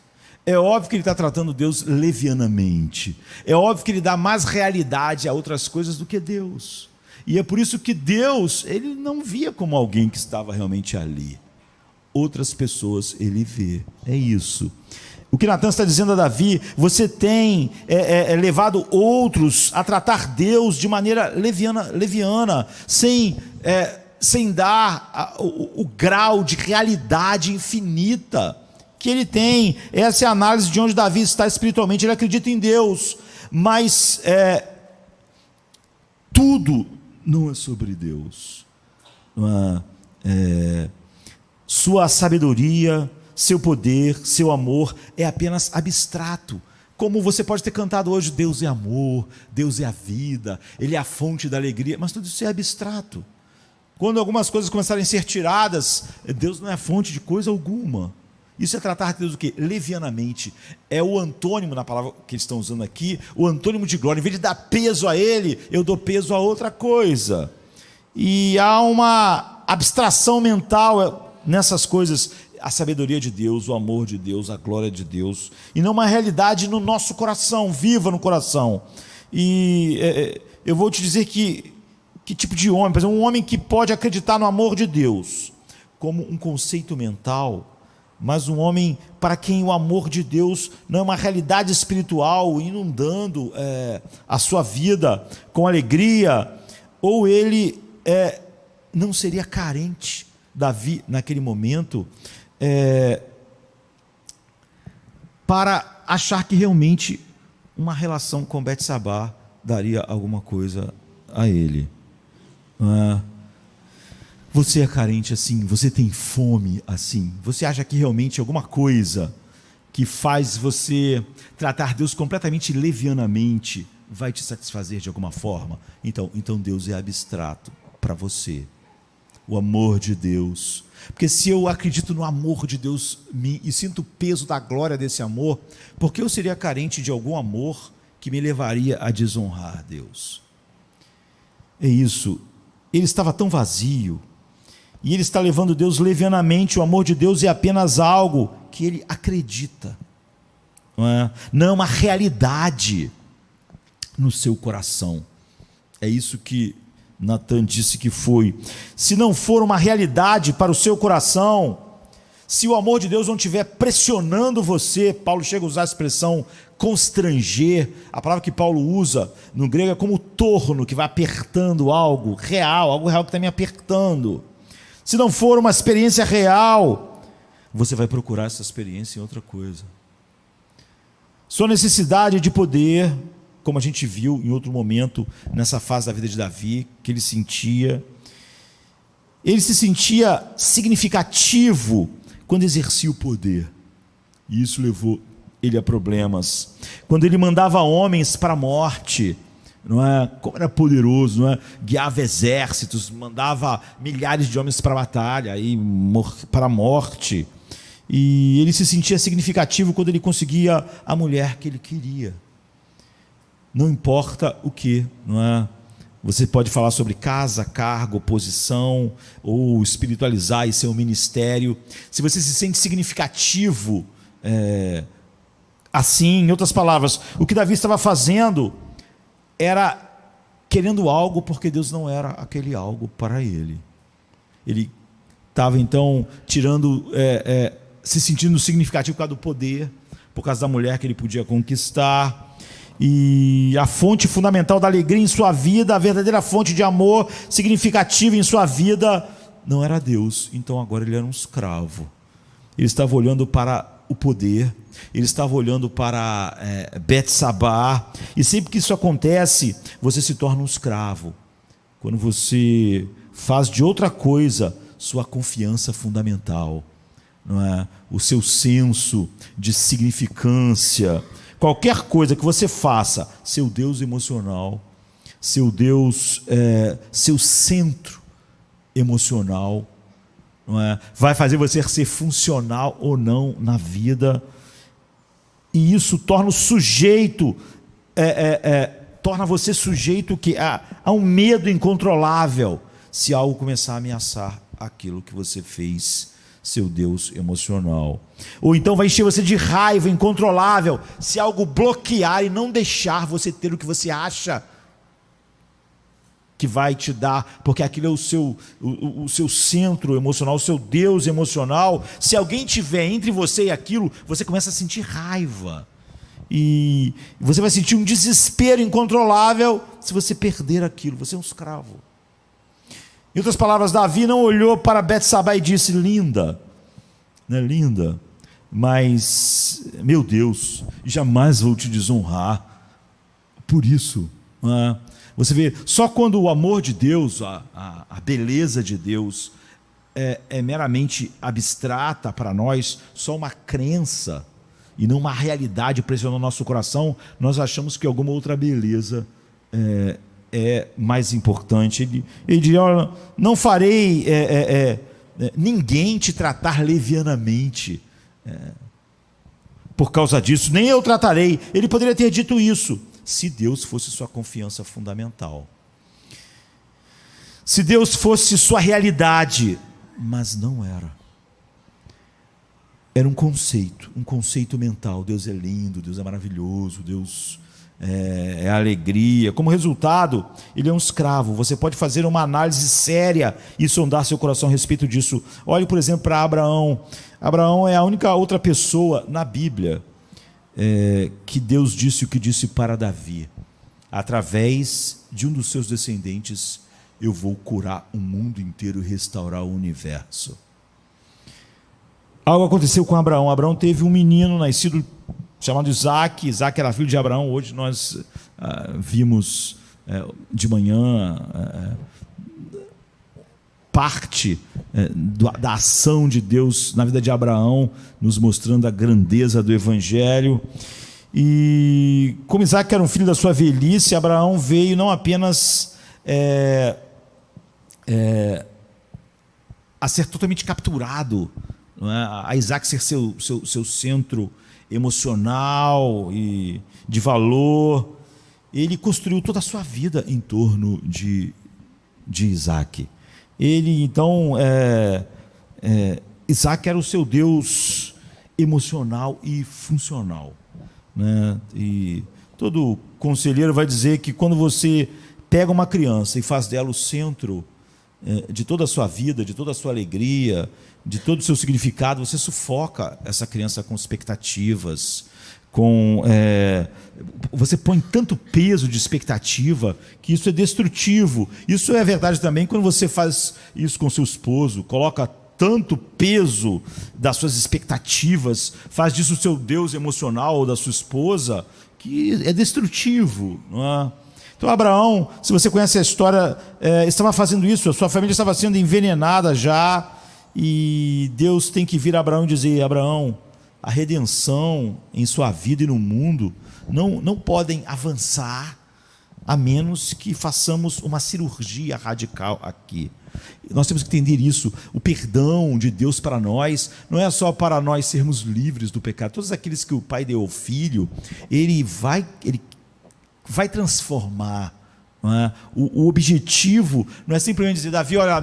É óbvio que ele está tratando Deus levianamente, é óbvio que ele dá mais realidade a outras coisas do que Deus. E é por isso que Deus, ele não via como alguém que estava realmente ali. Outras pessoas ele vê. É isso. O que Natan está dizendo a Davi, você tem levado outros a tratar Deus de maneira leviana, sem dar o grau de realidade infinita que ele tem. Essa é a análise de onde Davi está espiritualmente. Ele acredita em Deus, mas tudo não é sobre Deus. Sua sabedoria, seu poder, seu amor é apenas abstrato. Como você pode ter cantado hoje, Deus é amor, Deus é a vida, Ele é a fonte da alegria, mas tudo isso é abstrato. Quando algumas coisas começarem a ser tiradas, Deus não é a fonte de coisa alguma. Isso é tratar Deus o quê? Levianamente. É o antônimo, na palavra que eles estão usando aqui, o antônimo de glória. Em vez de dar peso a Ele, eu dou peso a outra coisa. E há uma abstração mental nessas coisas. A sabedoria de Deus, o amor de Deus, a glória de Deus. E não uma realidade no nosso coração, viva no coração. E eu vou te dizer que tipo de homem, por exemplo, um homem que pode acreditar no amor de Deus como um conceito mental, mas um homem para quem o amor de Deus não é uma realidade espiritual inundando a sua vida com alegria, ou ele não seria carente. Davi, naquele momento, para achar que realmente uma relação com Betsabá daria alguma coisa a ele. Você é carente assim? Você tem fome assim? Você acha que realmente alguma coisa que faz você tratar Deus completamente levianamente vai te satisfazer de alguma forma? Então Deus é abstrato para você. O amor de Deus. Porque se eu acredito no amor de Deus e sinto o peso da glória desse amor, por que eu seria carente de algum amor que me levaria a desonrar Deus? É isso. Ele estava tão vazio, e ele está levando Deus levianamente. O amor de Deus é apenas algo que ele acredita, não é uma realidade no seu coração. É isso que Natan disse que foi. Se não for uma realidade para o seu coração, se o amor de Deus não estiver pressionando você, Paulo chega a usar a expressão constranger, a palavra que Paulo usa no grego é como torno, que vai apertando algo real que está me apertando. Se não for uma experiência real, você vai procurar essa experiência em outra coisa. Sua necessidade de poder, como a gente viu em outro momento, nessa fase da vida de Davi, que ele se sentia significativo quando exercia o poder, e isso levou ele a problemas. Quando ele mandava homens para a morte, não é? Como era poderoso, não é? Guiava exércitos, mandava milhares de homens para a batalha e para a morte, e ele se sentia significativo quando ele conseguia a mulher que ele queria. Não importa o que, não é? Você pode falar sobre casa, cargo, posição, ou espiritualizar e seu ministério. Se você se sente significativo, assim, em outras palavras, o que Davi estava fazendo era querendo algo porque Deus não era aquele algo para ele. Ele estava então se sentindo significativo por causa do poder, por causa da mulher que ele podia conquistar. E a fonte fundamental da alegria em sua vida, a verdadeira fonte de amor significativa em sua vida, não era Deus. Então agora ele era um escravo. Ele estava olhando para o poder, ele estava olhando para Betsabá, e sempre que isso acontece, você se torna um escravo. Quando você faz de outra coisa sua confiança fundamental, não é? O seu senso de significância, qualquer coisa que você faça, seu Deus emocional, seu Deus, seu centro emocional, não é? Vai fazer você ser funcional ou não na vida, e isso torna o sujeito, torna você sujeito a um medo incontrolável, se algo começar a ameaçar aquilo que você fez, seu Deus emocional. Ou então vai encher você de raiva incontrolável, se algo bloquear e não deixar você ter o que você acha que vai te dar, porque aquilo é o seu centro emocional, o seu Deus emocional. Se alguém tiver entre você e aquilo, você começa a sentir raiva, e você vai sentir um desespero incontrolável se você perder aquilo. Você é um escravo. Em outras palavras, Davi não olhou para Betsabá e disse: linda, né, linda, mas meu Deus, jamais vou te desonrar por isso. Você vê, só quando o amor de Deus, a beleza de Deus é meramente abstrata para nós, só uma crença e não uma realidade pressionando o nosso coração, nós achamos que alguma outra beleza é mais importante. Ele diria: olha, não farei ninguém te tratar levianamente por causa disso, nem eu tratarei. Ele poderia ter dito isso se Deus fosse sua confiança fundamental, se Deus fosse sua realidade, mas não era. Era um conceito mental. Deus é lindo, Deus é maravilhoso, Deus é alegria. Como resultado, ele é um escravo. Você pode fazer uma análise séria e sondar seu coração a respeito disso. Olhe, por exemplo, para Abraão. Abraão é a única outra pessoa na Bíblia que Deus disse o que disse para Davi: através de um dos seus descendentes eu vou curar o mundo inteiro e restaurar o universo. Algo aconteceu com Abraão. Abraão teve um menino nascido chamado Isaac. Isaac era filho de Abraão. Hoje nós vimos de manhã parte da ação de Deus na vida de Abraão, nos mostrando a grandeza do Evangelho. E como Isaac era um filho da sua velhice, Abraão veio não apenas a ser totalmente capturado, não é? A Isaac ser seu centro emocional e de valor. Ele construiu toda a sua vida em torno de Isaac. Ele, então, Isaac era o seu Deus emocional e funcional, né? E todo conselheiro vai dizer que quando você pega uma criança e faz dela o centro de toda a sua vida, de toda a sua alegria, de todo o seu significado, você sufoca essa criança com expectativas, você põe tanto peso de expectativa que isso é destrutivo. Isso é verdade também quando você faz isso com seu esposo, coloca tanto peso das suas expectativas, faz disso o seu Deus emocional ou da sua esposa, que é destrutivo, não é? Então Abraão, se você conhece a história, estava fazendo isso, a sua família estava sendo envenenada já, e Deus tem que vir a Abraão e dizer: Abraão, a redenção em sua vida e no mundo não podem avançar a menos que façamos uma cirurgia radical aqui. Nós temos que entender isso. O perdão de Deus para nós não é só para nós sermos livres do pecado. Todos aqueles que o Pai deu ao Filho, Ele vai transformar, não é? O objetivo não é simplesmente dizer: Davi, olha,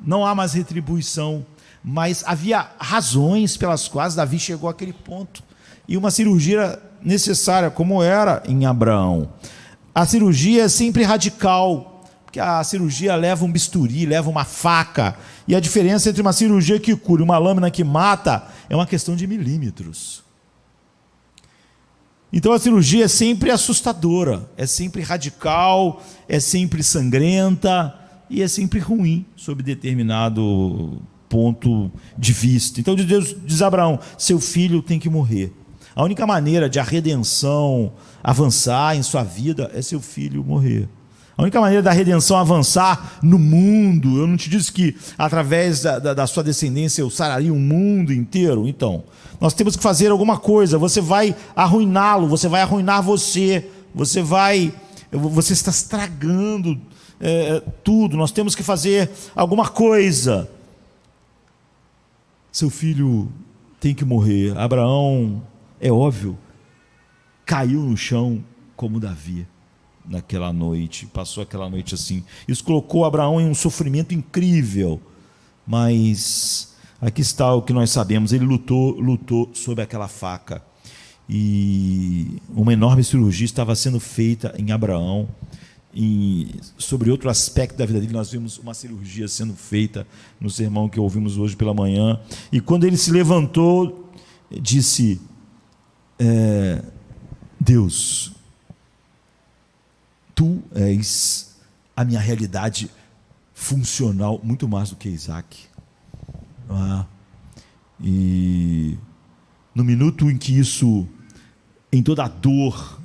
não há mais retribuição. Mas havia razões pelas quais Davi chegou àquele ponto, e uma cirurgia necessária, como era em Abraão. A cirurgia é sempre radical, porque a cirurgia leva um bisturi, leva uma faca, e a diferença entre uma cirurgia que cura e uma lâmina que mata é uma questão de milímetros. Então a cirurgia é sempre assustadora, é sempre radical, é sempre sangrenta e é sempre ruim sob determinado ponto de vista. Então Deus diz a Abraão: seu filho tem que morrer. A única maneira de a redenção avançar em sua vida é seu filho morrer. A única maneira da redenção avançar no mundo, eu não te disse que através da sua descendência eu sararia o mundo inteiro? Então, nós temos que fazer alguma coisa. Você vai arruiná-lo, você vai arruinar você está estragando tudo. Nós temos que fazer alguma coisa. Seu filho tem que morrer. Abraão, é óbvio, caiu no chão como Davi naquela noite, passou aquela noite assim. Isso colocou Abraão em um sofrimento incrível, mas aqui está o que nós sabemos: ele lutou sob aquela faca, e uma enorme cirurgia estava sendo feita em Abraão. E sobre outro aspecto da vida dele, nós vimos uma cirurgia sendo feita no sermão que ouvimos hoje pela manhã. E quando ele se levantou, disse: Deus, tu és a minha realidade funcional, muito mais do que Isaac. E no minuto em que isso, em toda a dor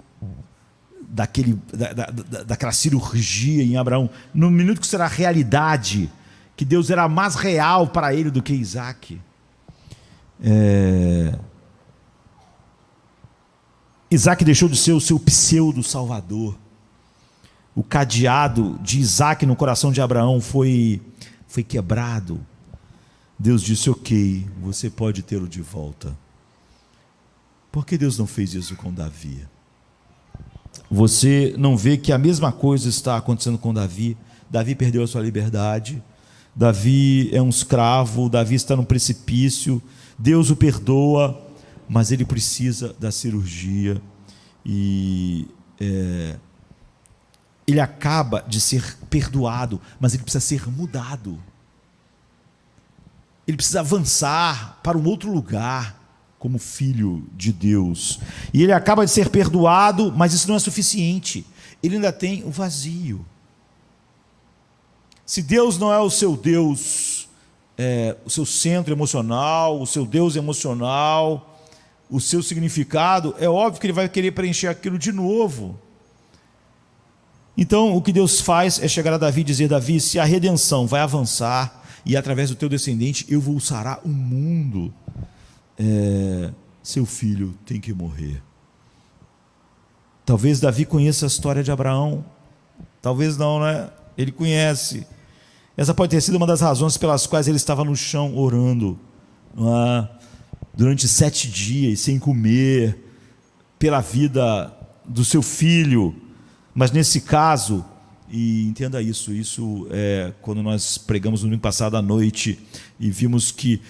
daquela cirurgia em Abraão, no minuto que será realidade, que Deus era mais real para ele do que Isaac, Isaac deixou de ser o seu pseudo-salvador. O cadeado de Isaac no coração de Abraão foi quebrado. Deus disse: ok, você pode tê-lo de volta. Por que Deus não fez isso com Davi? Você não vê que a mesma coisa está acontecendo com Davi? Davi perdeu a sua liberdade, Davi é um escravo, Davi está no precipício, Deus o perdoa, mas ele precisa da cirurgia. E ele acaba de ser perdoado, mas ele precisa ser mudado. Ele precisa avançar para um outro lugar como filho de Deus. E ele acaba de ser perdoado, mas isso não é suficiente. Ele ainda tem o vazio. Se Deus não é o seu Deus, o seu centro emocional, o seu Deus emocional, o seu significado, é óbvio que ele vai querer preencher aquilo de novo. Então, o que Deus faz é chegar a Davi e dizer: Davi, se a redenção vai avançar, e através do teu descendente eu vou sarar o mundo, seu filho tem que morrer. Talvez Davi conheça a história de Abraão, talvez não, né? Ele conhece. Essa pode ter sido uma das razões pelas quais ele estava no chão orando, durante 7 dias, sem comer, pela vida do seu filho. Mas nesse caso, e entenda isso é quando nós pregamos no domingo passado à noite e vimos que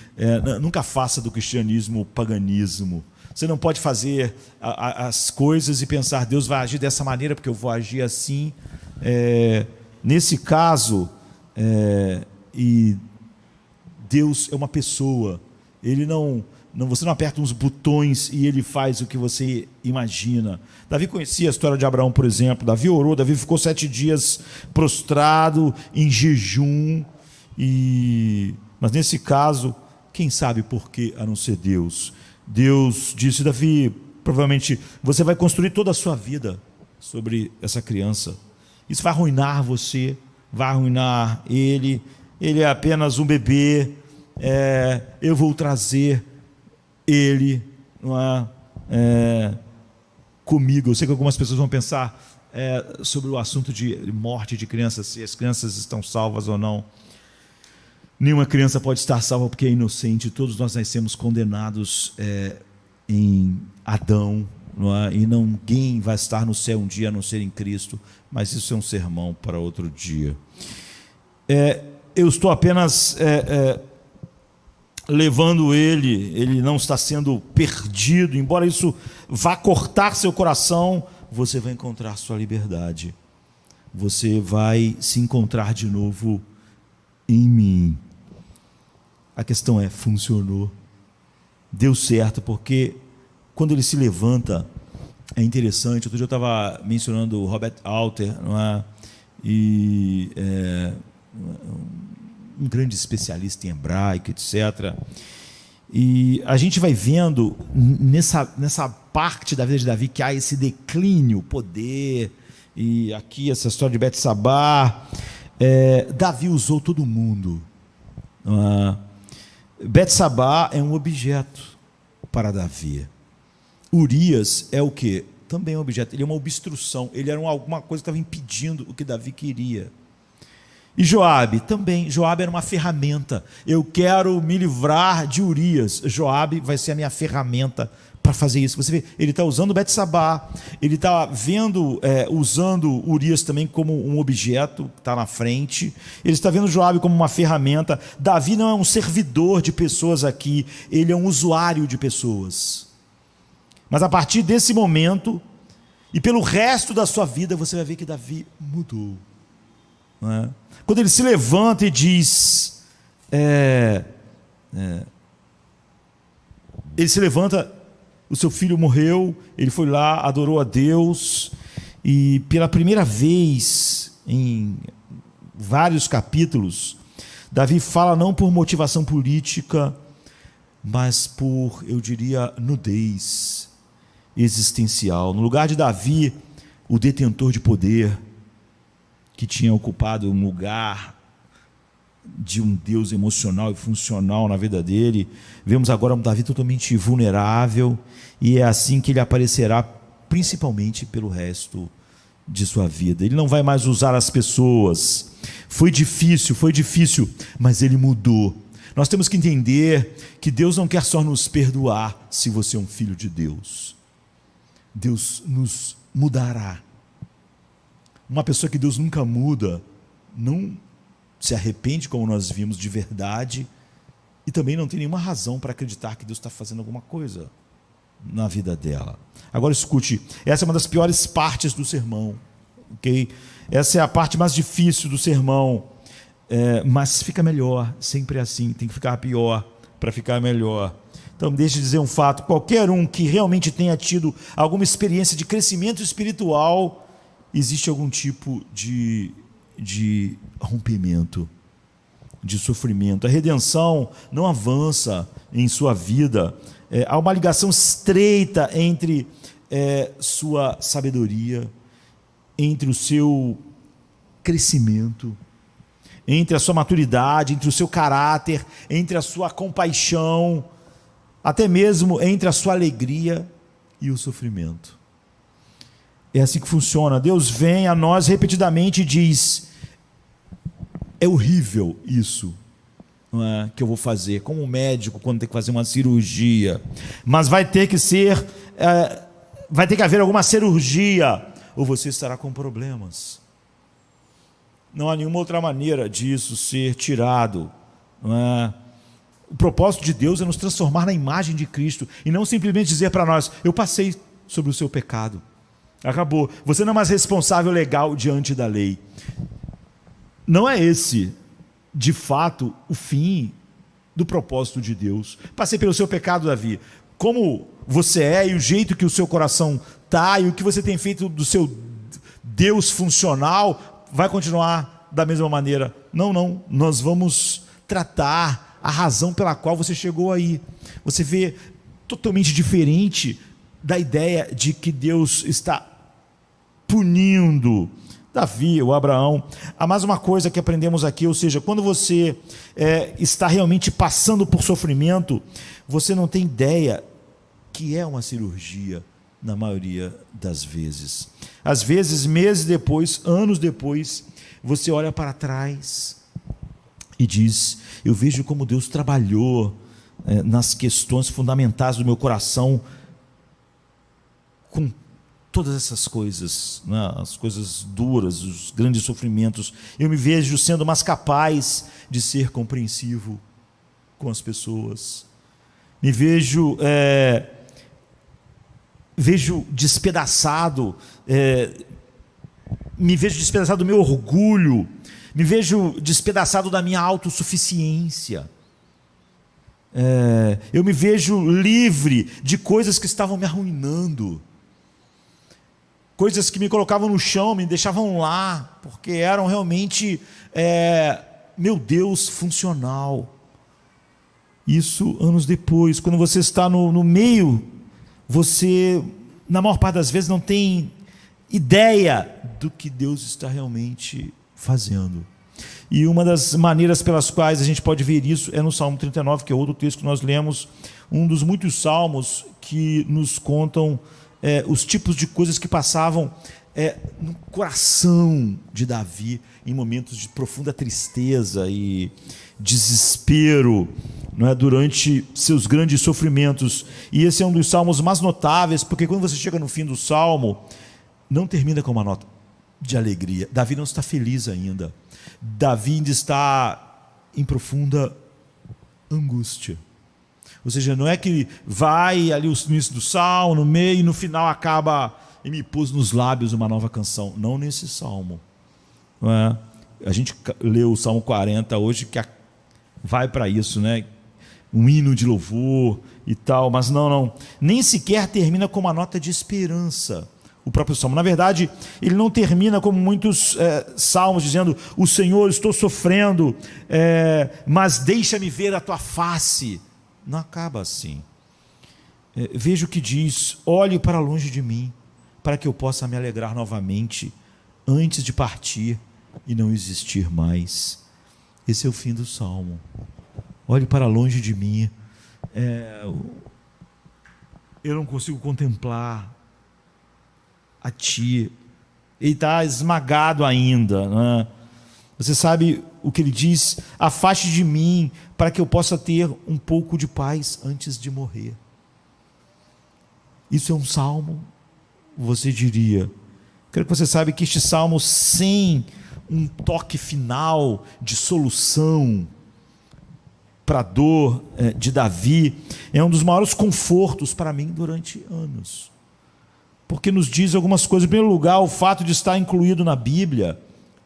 nunca faça do cristianismo paganismo. Você não pode fazer as coisas e pensar: Deus vai agir dessa maneira porque eu vou agir assim. Nesse caso, e Deus é uma pessoa. Ele você não aperta uns botões e ele faz o que você imagina. Davi conhecia a história de Abraão, por exemplo. Davi orou, Davi ficou 7 dias prostrado, em jejum. Mas nesse caso, quem sabe por quê, a não ser Deus? Deus disse: Davi, provavelmente você vai construir toda a sua vida sobre essa criança. Isso vai arruinar você, vai arruinar ele. Ele é apenas um bebê. Eu vou trazer ele comigo. Eu sei que algumas pessoas vão pensar sobre o assunto de morte de crianças, se as crianças estão salvas ou não. Nenhuma criança pode estar salva porque é inocente. Todos nós nascemos condenados em Adão, e ninguém vai estar no céu um dia a não ser em Cristo. Mas isso é um sermão para outro dia. Eu estou apenas levando ele não está sendo perdido. Embora isso vá cortar seu coração, você vai encontrar sua liberdade. Você vai se encontrar de novo em mim. A questão é: funcionou? Deu certo? Porque quando ele se levanta, é interessante. Outro dia eu estava mencionando o Robert Alter, um grande especialista em hebraico, etc. E a gente vai vendo nessa parte da vida de Davi que há esse declínio, poder, e aqui essa história de Betsabá. Davi usou todo mundo. Betsabá é um objeto para Davi. Urias é o quê? Também é um objeto. Ele é uma obstrução. Ele era alguma coisa que estava impedindo o que Davi queria. E Joabe também. Joabe era uma ferramenta. Eu quero me livrar de Urias. Joabe vai ser a minha ferramenta para fazer isso. Você vê, ele está usando Betsabá. Ele está usando Urias também como um objeto que está na frente. Ele está vendo Joabe como uma ferramenta. Davi não é um servidor de pessoas aqui. Ele é um usuário de pessoas. Mas a partir desse momento e pelo resto da sua vida, você vai ver que Davi mudou. Não é? Quando ele se levanta e diz, ele se levanta, o seu filho morreu, ele foi lá, adorou a Deus, e pela primeira vez em vários capítulos, Davi fala não por motivação política, mas por, eu diria, nudez existencial. No lugar de Davi, o detentor de poder, que tinha ocupado um lugar de um Deus emocional e funcional na vida dele, vemos agora um Davi totalmente vulnerável, e é assim que ele aparecerá, principalmente pelo resto de sua vida. Ele não vai mais usar as pessoas. Foi difícil, mas ele mudou. Nós temos que entender que Deus não quer só nos perdoar se você é um filho de Deus. Deus nos mudará. Uma pessoa que Deus nunca muda, não se arrepende, como nós vimos, de verdade, e também não tem nenhuma razão para acreditar que Deus está fazendo alguma coisa na vida dela. Agora escute, essa é uma das piores partes do sermão, ok? Essa é a parte mais difícil do sermão, mas fica melhor, sempre é assim, tem que ficar pior para ficar melhor. Então, deixa eu dizer um fato: qualquer um que realmente tenha tido alguma experiência de crescimento espiritual, existe algum tipo de rompimento, de sofrimento. A redenção não avança em sua vida. Há uma ligação estreita entre sua sabedoria, entre o seu crescimento, entre a sua maturidade, entre o seu caráter, entre a sua compaixão, até mesmo entre a sua alegria e o sofrimento. É assim que funciona. Deus vem a nós repetidamente e diz: é horrível isso, não é, que eu vou fazer, como um médico quando tem que fazer uma cirurgia, mas vai ter que ser, vai ter que haver alguma cirurgia, ou você estará com problemas. Não há nenhuma outra maneira disso ser tirado, não é? O propósito de Deus é nos transformar na imagem de Cristo, e não simplesmente dizer para nós: eu passei sobre o seu pecado, acabou, você não é mais responsável legal diante da lei. Não é esse, de fato, o fim do propósito de Deus. Passei pelo seu pecado, Davi, como você é, e o jeito que o seu coração está, e o que você tem feito do seu Deus funcional, vai continuar da mesma maneira. Não, nós vamos tratar a razão pela qual você chegou aí. Você vê totalmente diferente da ideia de que Deus está punindo Davi ou Abraão. Há mais uma coisa que aprendemos aqui, ou seja, quando você está realmente passando por sofrimento, você não tem ideia que é uma cirurgia, na maioria das vezes. Às vezes, meses depois, anos depois, você olha para trás e diz: eu vejo como Deus trabalhou nas questões fundamentais do meu coração, com todas essas coisas, né? As coisas duras, os grandes sofrimentos. Eu me vejo sendo mais capaz de ser compreensivo com as pessoas. Me vejo despedaçado, me vejo despedaçado do meu orgulho, me vejo despedaçado da minha autossuficiência. Eu me vejo livre de coisas que estavam me arruinando, coisas que me colocavam no chão, me deixavam lá, porque eram realmente, meu Deus, funcional. Isso anos depois, quando você está no meio, você, na maior parte das vezes, não tem ideia do que Deus está realmente fazendo. E uma das maneiras pelas quais a gente pode ver isso é no Salmo 39, que é outro texto que nós lemos, um dos muitos salmos que nos contam os tipos de coisas que passavam no coração de Davi em momentos de profunda tristeza e desespero, não é, durante seus grandes sofrimentos. E esse é um dos salmos mais notáveis, porque quando você chega no fim do salmo, não termina com uma nota de alegria. Davi não está feliz ainda. Davi ainda está em profunda angústia. Ou seja, não é que vai ali no início do salmo, no meio, e no final acaba e me pôs nos lábios uma nova canção. Não nesse salmo, não é? A gente leu o Salmo 40 hoje, que vai para isso, né? Um hino de louvor e tal, mas não, nem sequer termina com uma nota de esperança. O próprio salmo, na verdade, ele não termina como muitos salmos, dizendo: o Senhor, estou sofrendo, mas deixa-me ver a tua face. Não acaba assim. Veja o que diz: olhe para longe de mim, para que eu possa me alegrar novamente, antes de partir e não existir mais. Esse é o fim do salmo. Olhe para longe de mim, eu não consigo contemplar a ti. Ele está esmagado ainda, né? Você sabe o que ele diz: afaste de mim, para que eu possa ter um pouco de paz antes de morrer. Isso é um salmo, você diria. Quero que você saiba que este salmo, sem um toque final de solução, para a dor de Davi, é um dos maiores confortos para mim durante anos, porque nos diz algumas coisas. Em primeiro lugar, o fato de estar incluído na Bíblia,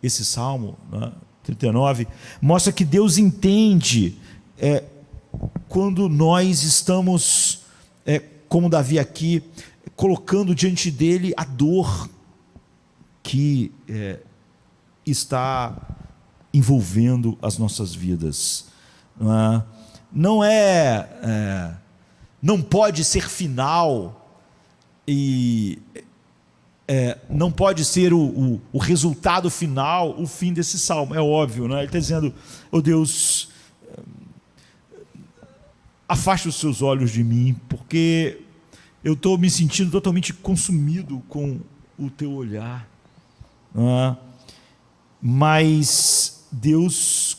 esse Salmo, né, 39, mostra que Deus entende quando nós estamos, como Davi aqui, colocando diante dele a dor que está envolvendo as nossas vidas. Não pode ser final, e não pode ser o resultado final, o fim desse salmo, é óbvio, né? Ele está dizendo: oh Deus, afaste os seus olhos de mim, porque eu estou me sentindo totalmente consumido com o teu olhar. Mas Deus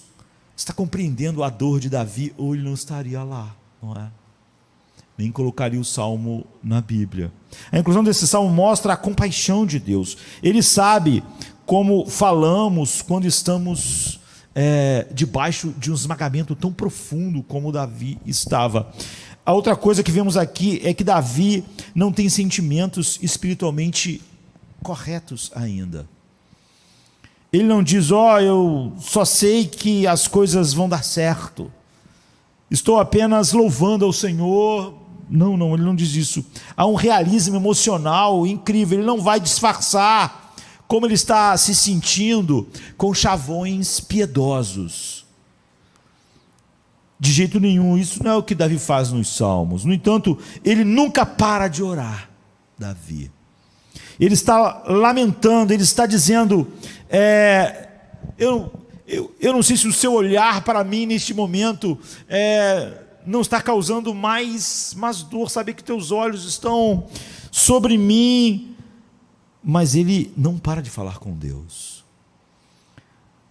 está compreendendo a dor de Davi, ou ele não estaria lá, não é? Nem colocaria o salmo na Bíblia. A inclusão desse salmo mostra a compaixão de Deus. Ele sabe como falamos quando estamos debaixo de um esmagamento tão profundo como Davi estava. A outra coisa que vemos aqui é que Davi não tem sentimentos espiritualmente corretos ainda. Ele não diz: eu só sei que as coisas vão dar certo, estou apenas louvando ao Senhor. Não, ele não diz isso. Há um realismo emocional incrível. Ele não vai disfarçar como ele está se sentindo com chavões piedosos. De jeito nenhum. Isso não é o que Davi faz nos Salmos. No entanto, ele nunca para de orar, Davi. Ele está lamentando, ele está dizendo: eu não sei se o seu olhar para mim neste momento não está causando mais dor, saber que teus olhos estão sobre mim. Mas ele não para de falar com Deus.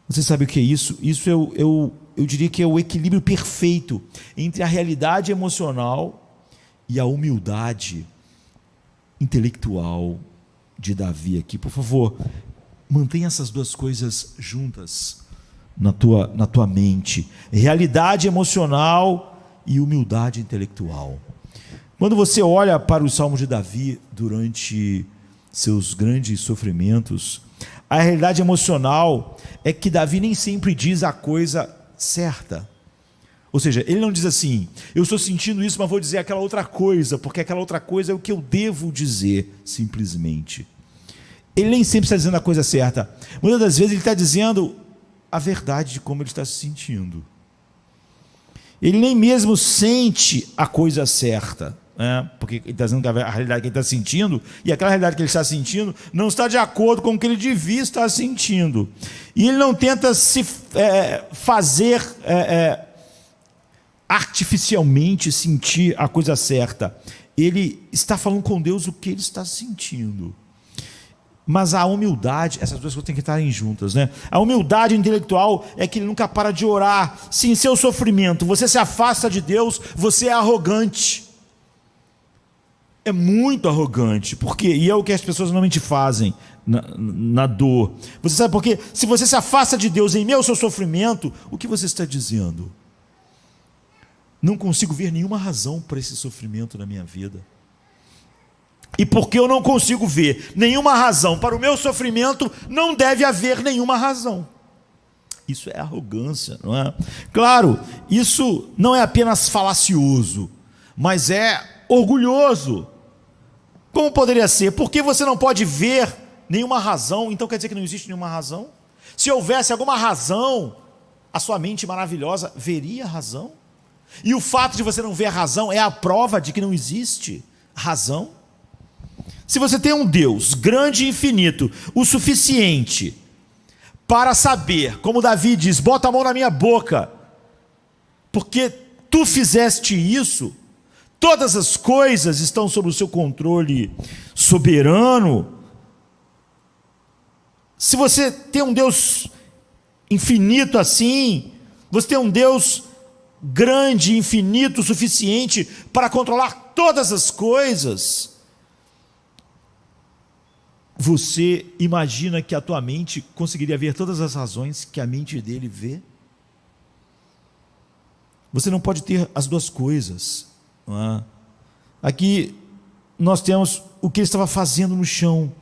Você sabe o que é isso? Isso eu diria que é o equilíbrio perfeito entre a realidade emocional e a humildade intelectual de Davi aqui. Por favor, mantenha essas duas coisas juntas na tua mente: realidade emocional e humildade intelectual. Quando você olha para os salmos de Davi durante seus grandes sofrimentos, a realidade emocional é que Davi nem sempre diz a coisa certa. Ou seja, ele não diz assim: eu estou sentindo isso, mas vou dizer aquela outra coisa, porque aquela outra coisa é o que eu devo dizer, simplesmente. Ele nem sempre está dizendo a coisa certa. Muitas das vezes ele está dizendo a verdade de como ele está se sentindo. Ele nem mesmo sente a coisa certa, porque ele está dizendo que a realidade que ele está sentindo, e aquela realidade que ele está sentindo não está de acordo com o que ele devia estar sentindo. E ele não tenta se fazer artificialmente sentir a coisa certa. Ele está falando com Deus o que ele está sentindo. Mas a humildade, essas duas coisas têm que estarem juntas, né? A humildade intelectual é que ele nunca para de orar. Se em seu sofrimento você se afasta de Deus, você é arrogante. É muito arrogante. Por quê? E é o que as pessoas normalmente fazem na dor. Você sabe por quê? Se você se afasta de Deus em meio ao seu sofrimento, o que você está dizendo? Não consigo ver nenhuma razão para esse sofrimento na minha vida. E porque eu não consigo ver nenhuma razão para o meu sofrimento, não deve haver nenhuma razão. Isso é arrogância, não é? Claro, isso não é apenas falacioso, mas é orgulhoso. Como poderia ser? Porque você não pode ver nenhuma razão, então quer dizer que não existe nenhuma razão? Se houvesse alguma razão, a sua mente maravilhosa veria razão? E o fato de você não ver a razão é a prova de que não existe razão? Se você tem um Deus grande e infinito, o suficiente para saber, como Davi diz: bota a mão na minha boca, porque tu fizeste isso, todas as coisas estão sob o seu controle soberano. Se você tem um Deus infinito assim, você tem um Deus grande, infinito, suficiente para controlar todas as coisas, você imagina que a tua mente conseguiria ver todas as razões que a mente dele vê? Você não pode ter as duas coisas, não é? Aqui nós temos o que ele estava fazendo no chão,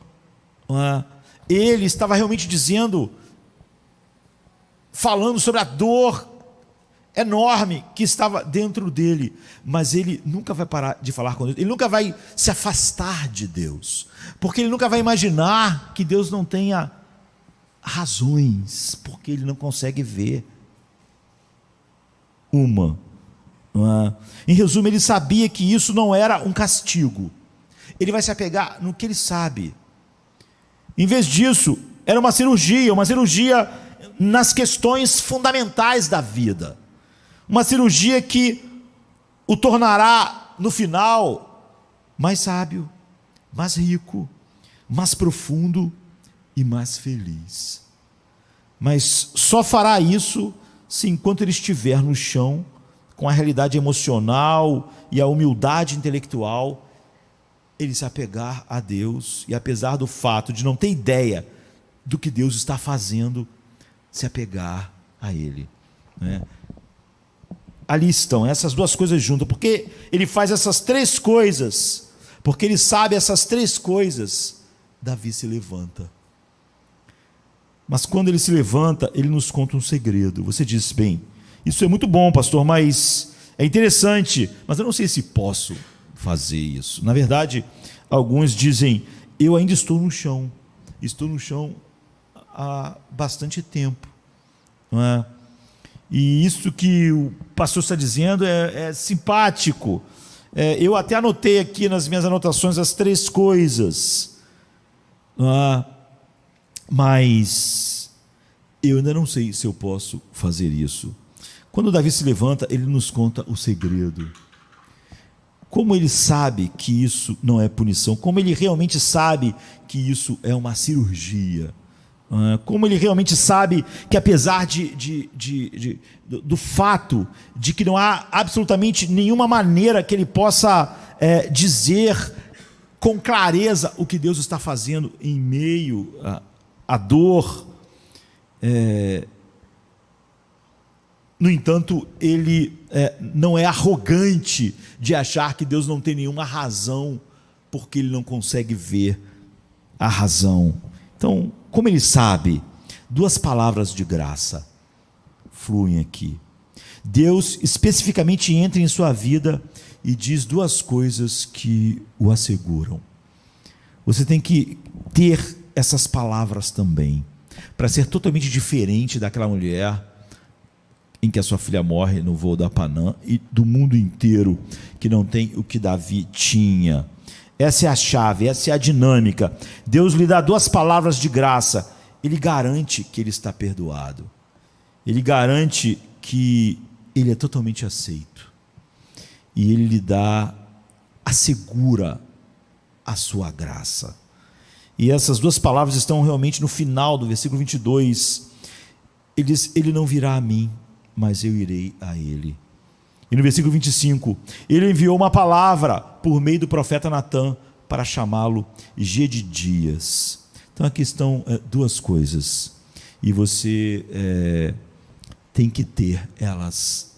não é? Ele estava realmente dizendo, falando sobre a dor enorme que estava dentro dele, mas ele nunca vai parar de falar com Deus, ele nunca vai se afastar de Deus, porque ele nunca vai imaginar que Deus não tenha razões, porque ele não consegue ver uma, não é? Em resumo, ele sabia que isso não era um castigo, ele vai se apegar no que ele sabe. Em vez disso, era uma cirurgia nas questões fundamentais da vida, uma cirurgia que o tornará no final mais sábio, mais rico, mais profundo e mais feliz. Mas só fará isso se, enquanto ele estiver no chão, com a realidade emocional e a humildade intelectual, ele se apegar a Deus, e apesar do fato de não ter ideia do que Deus está fazendo, se apegar a Ele, né? Ali estão essas duas coisas juntas, porque ele faz essas três coisas, porque ele sabe essas três coisas, Davi se levanta. Mas quando ele se levanta, ele nos conta um segredo. Você diz, bem, isso é muito bom, pastor, mas é interessante, mas eu não sei se posso fazer isso. Na verdade, alguns dizem, eu ainda estou no chão há bastante tempo, não é? E isso que o pastor está dizendo é simpático. Eu até anotei aqui nas minhas anotações as três coisas, não é? Mas eu ainda não sei se eu posso fazer isso. Quando Davi se levanta, ele nos conta o segredo. Como ele sabe que isso não é punição, como ele realmente sabe que isso é uma cirurgia, como ele realmente sabe que, apesar do fato de que não há absolutamente nenhuma maneira que ele possa dizer com clareza o que Deus está fazendo em meio à dor, no entanto, ele não é arrogante de achar que Deus não tem nenhuma razão, porque ele não consegue ver a razão. Então, como ele sabe, duas palavras de graça fluem aqui. Deus especificamente entra em sua vida e diz duas coisas que o asseguram. Você tem que ter essas palavras também, para ser totalmente diferente daquela mulher em que a sua filha morre no voo da Panam e do mundo inteiro que não tem o que Davi tinha. Essa é a chave, essa é a dinâmica. Deus lhe dá duas palavras de graça. Ele garante que ele está perdoado. Ele garante que ele é totalmente aceito. E ele lhe dá, assegura a sua graça. E essas duas palavras estão realmente no final do versículo 22. Ele diz, ele não virá a mim, mas eu irei a ele. E no versículo 25, ele enviou uma palavra por meio do profeta Natã para chamá-lo Gedidias. Então aqui estão duas coisas, e você tem que ter elas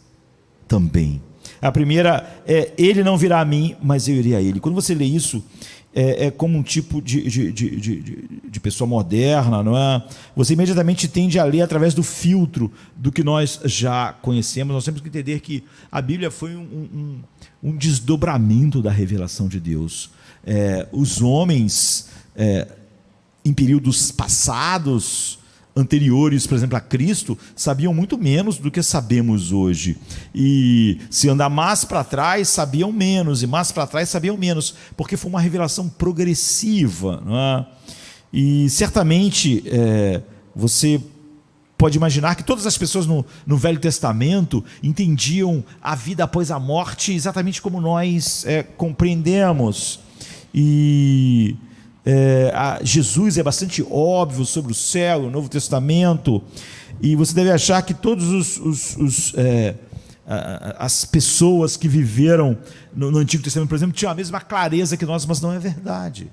também. A primeira é, ele não virá a mim, mas eu irei a ele. Quando você lê isso, é como um tipo de pessoa moderna, não é? Você imediatamente tende a ler através do filtro do que nós já conhecemos. Nós temos que entender que a Bíblia foi um desdobramento da revelação de Deus. Os homens, em períodos passados, anteriores, por exemplo, a Cristo, sabiam muito menos do que sabemos hoje. E se andar mais para trás, sabiam menos, e mais para trás sabiam menos, porque foi uma revelação progressiva, não é? E certamente você pode imaginar que todas as pessoas no Velho Testamento entendiam a vida após a morte exatamente como nós compreendemos. E Jesus é bastante óbvio sobre o céu, o Novo Testamento, e você deve achar que todos as pessoas que viveram no Antigo Testamento, por exemplo, tinham a mesma clareza que nós, mas não é verdade.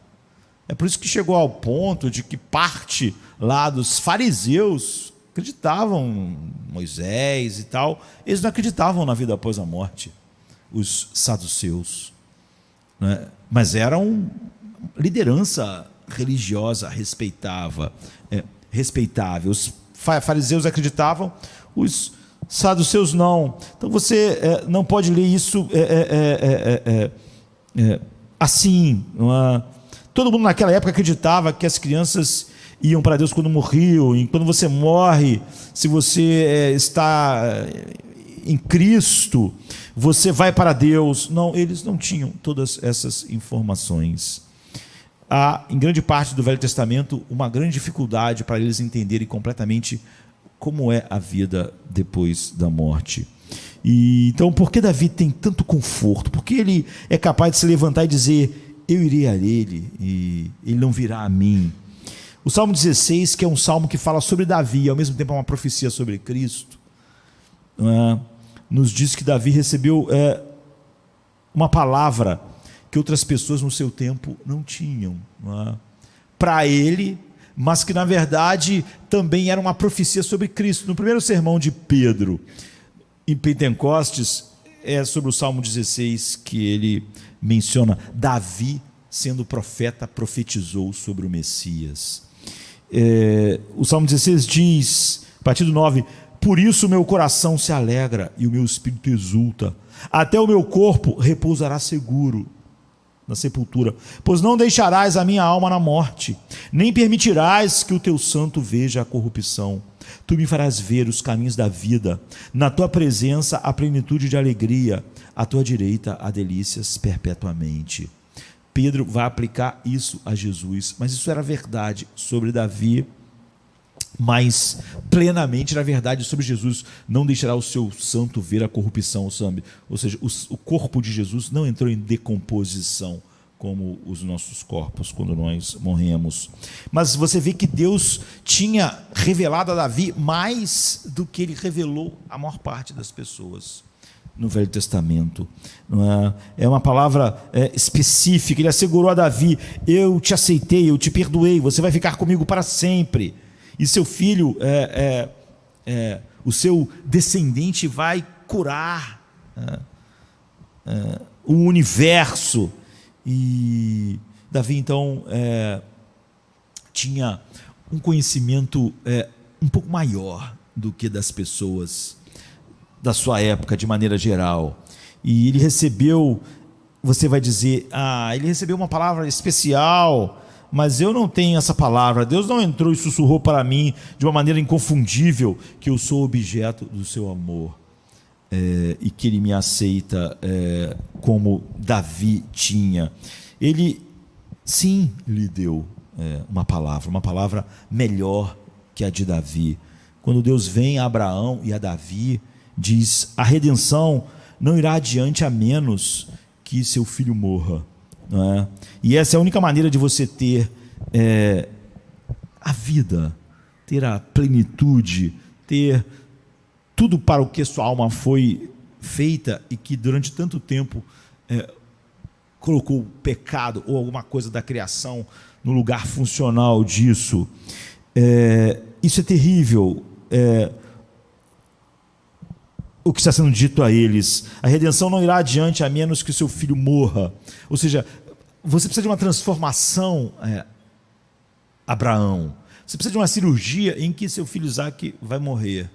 É por isso que chegou ao ponto de que parte lá dos fariseus acreditavam Moisés e tal, eles não acreditavam na vida após a morte, os saduceus, né? Mas eram liderança religiosa respeitável. Os fariseus acreditavam, os saduceus não. Então você não pode ler isso assim. Não é? Todo mundo naquela época acreditava que as crianças iam para Deus quando morriam, e quando você morre, se você está em Cristo, você vai para Deus. Não, eles não tinham todas essas informações. Há, em grande parte do Velho Testamento, uma grande dificuldade para eles entenderem completamente como é a vida depois da morte. E então, por que Davi tem tanto conforto? Porque ele é capaz de se levantar e dizer: eu irei a ele e ele não virá a mim. O Salmo 16, que é um salmo que fala sobre Davi, e ao mesmo tempo é uma profecia sobre Cristo, nos diz que Davi recebeu uma palavra que outras pessoas no seu tempo não tinham, para ele, mas que na verdade também era uma profecia sobre Cristo. No primeiro sermão de Pedro, em Pentecostes, é sobre o Salmo 16 que ele menciona: Davi, sendo profeta, profetizou sobre o Messias. O Salmo 16 diz, a partir do 9: por isso o meu coração se alegra e o meu espírito exulta, até o meu corpo repousará seguro na sepultura, pois não deixarás a minha alma na morte, nem permitirás que o teu santo veja a corrupção. Tu me farás ver os caminhos da vida, na tua presença a plenitude de alegria, à tua direita há delícias perpetuamente. Pedro vai aplicar isso a Jesus, mas isso era verdade sobre Davi, mas plenamente era verdade sobre Jesus. Não deixará o seu santo ver a corrupção, sabe? Ou seja, o corpo de Jesus não entrou em decomposição como os nossos corpos quando nós morremos. Mas você vê que Deus tinha revelado a Davi mais do que ele revelou a maior parte das pessoas no Velho Testamento. É uma palavra específica. Ele assegurou a Davi: eu te aceitei, eu te perdoei, você vai ficar comigo para sempre, e seu filho, o seu descendente vai curar o universo. E Davi então tinha um conhecimento um pouco maior do que das pessoas da sua época de maneira geral, e ele recebeu, você vai dizer: ele recebeu uma palavra especial, mas eu não tenho essa palavra. Deus não entrou e sussurrou para mim de uma maneira inconfundível que eu sou objeto do seu amor, e que ele me aceita como Davi tinha. Ele sim lhe deu uma palavra melhor que a de Davi. Quando Deus vem a Abraão e a Davi, diz: a redenção não irá adiante a menos que seu filho morra, não é? E essa é a única maneira de você ter a vida, ter a plenitude, ter tudo para o que sua alma foi feita, e que durante tanto tempo colocou o pecado ou alguma coisa da criação no lugar funcional disso. Isso é terrível. O que está sendo dito a eles: a redenção não irá adiante a menos que o seu filho morra. Ou seja, você precisa de uma transformação, Abraão. Você precisa de uma cirurgia em que seu filho Isaque vai morrer.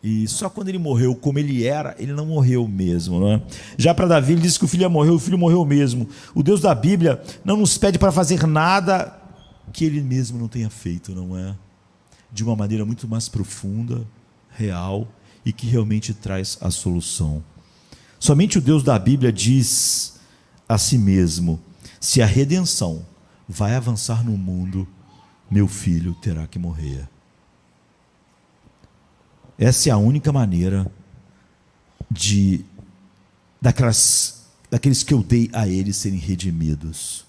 E só quando ele morreu como ele era, ele não morreu mesmo, não é? Já para Davi, ele disse que o filho ia morrer, o filho morreu mesmo. O Deus da Bíblia não nos pede para fazer nada que ele mesmo não tenha feito, não é? De uma maneira muito mais profunda, real, e que realmente traz a solução. Somente o Deus da Bíblia diz a si mesmo: se a redenção vai avançar no mundo, meu filho terá que morrer. Essa é a única maneira daqueles que eu dei a eles serem redimidos.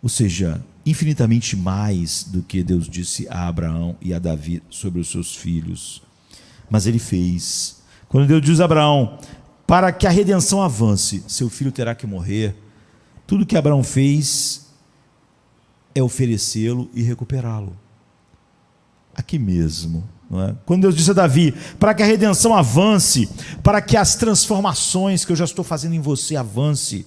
Ou seja, infinitamente mais do que Deus disse a Abraão e a Davi sobre os seus filhos. Mas ele fez. Quando Deus diz a Abraão: para que a redenção avance, seu filho terá que morrer, tudo que Abraão fez é oferecê-lo e recuperá-lo. Aqui mesmo, não é? Quando Deus disse a Davi, para que a redenção avance, para que as transformações que eu já estou fazendo em você avance,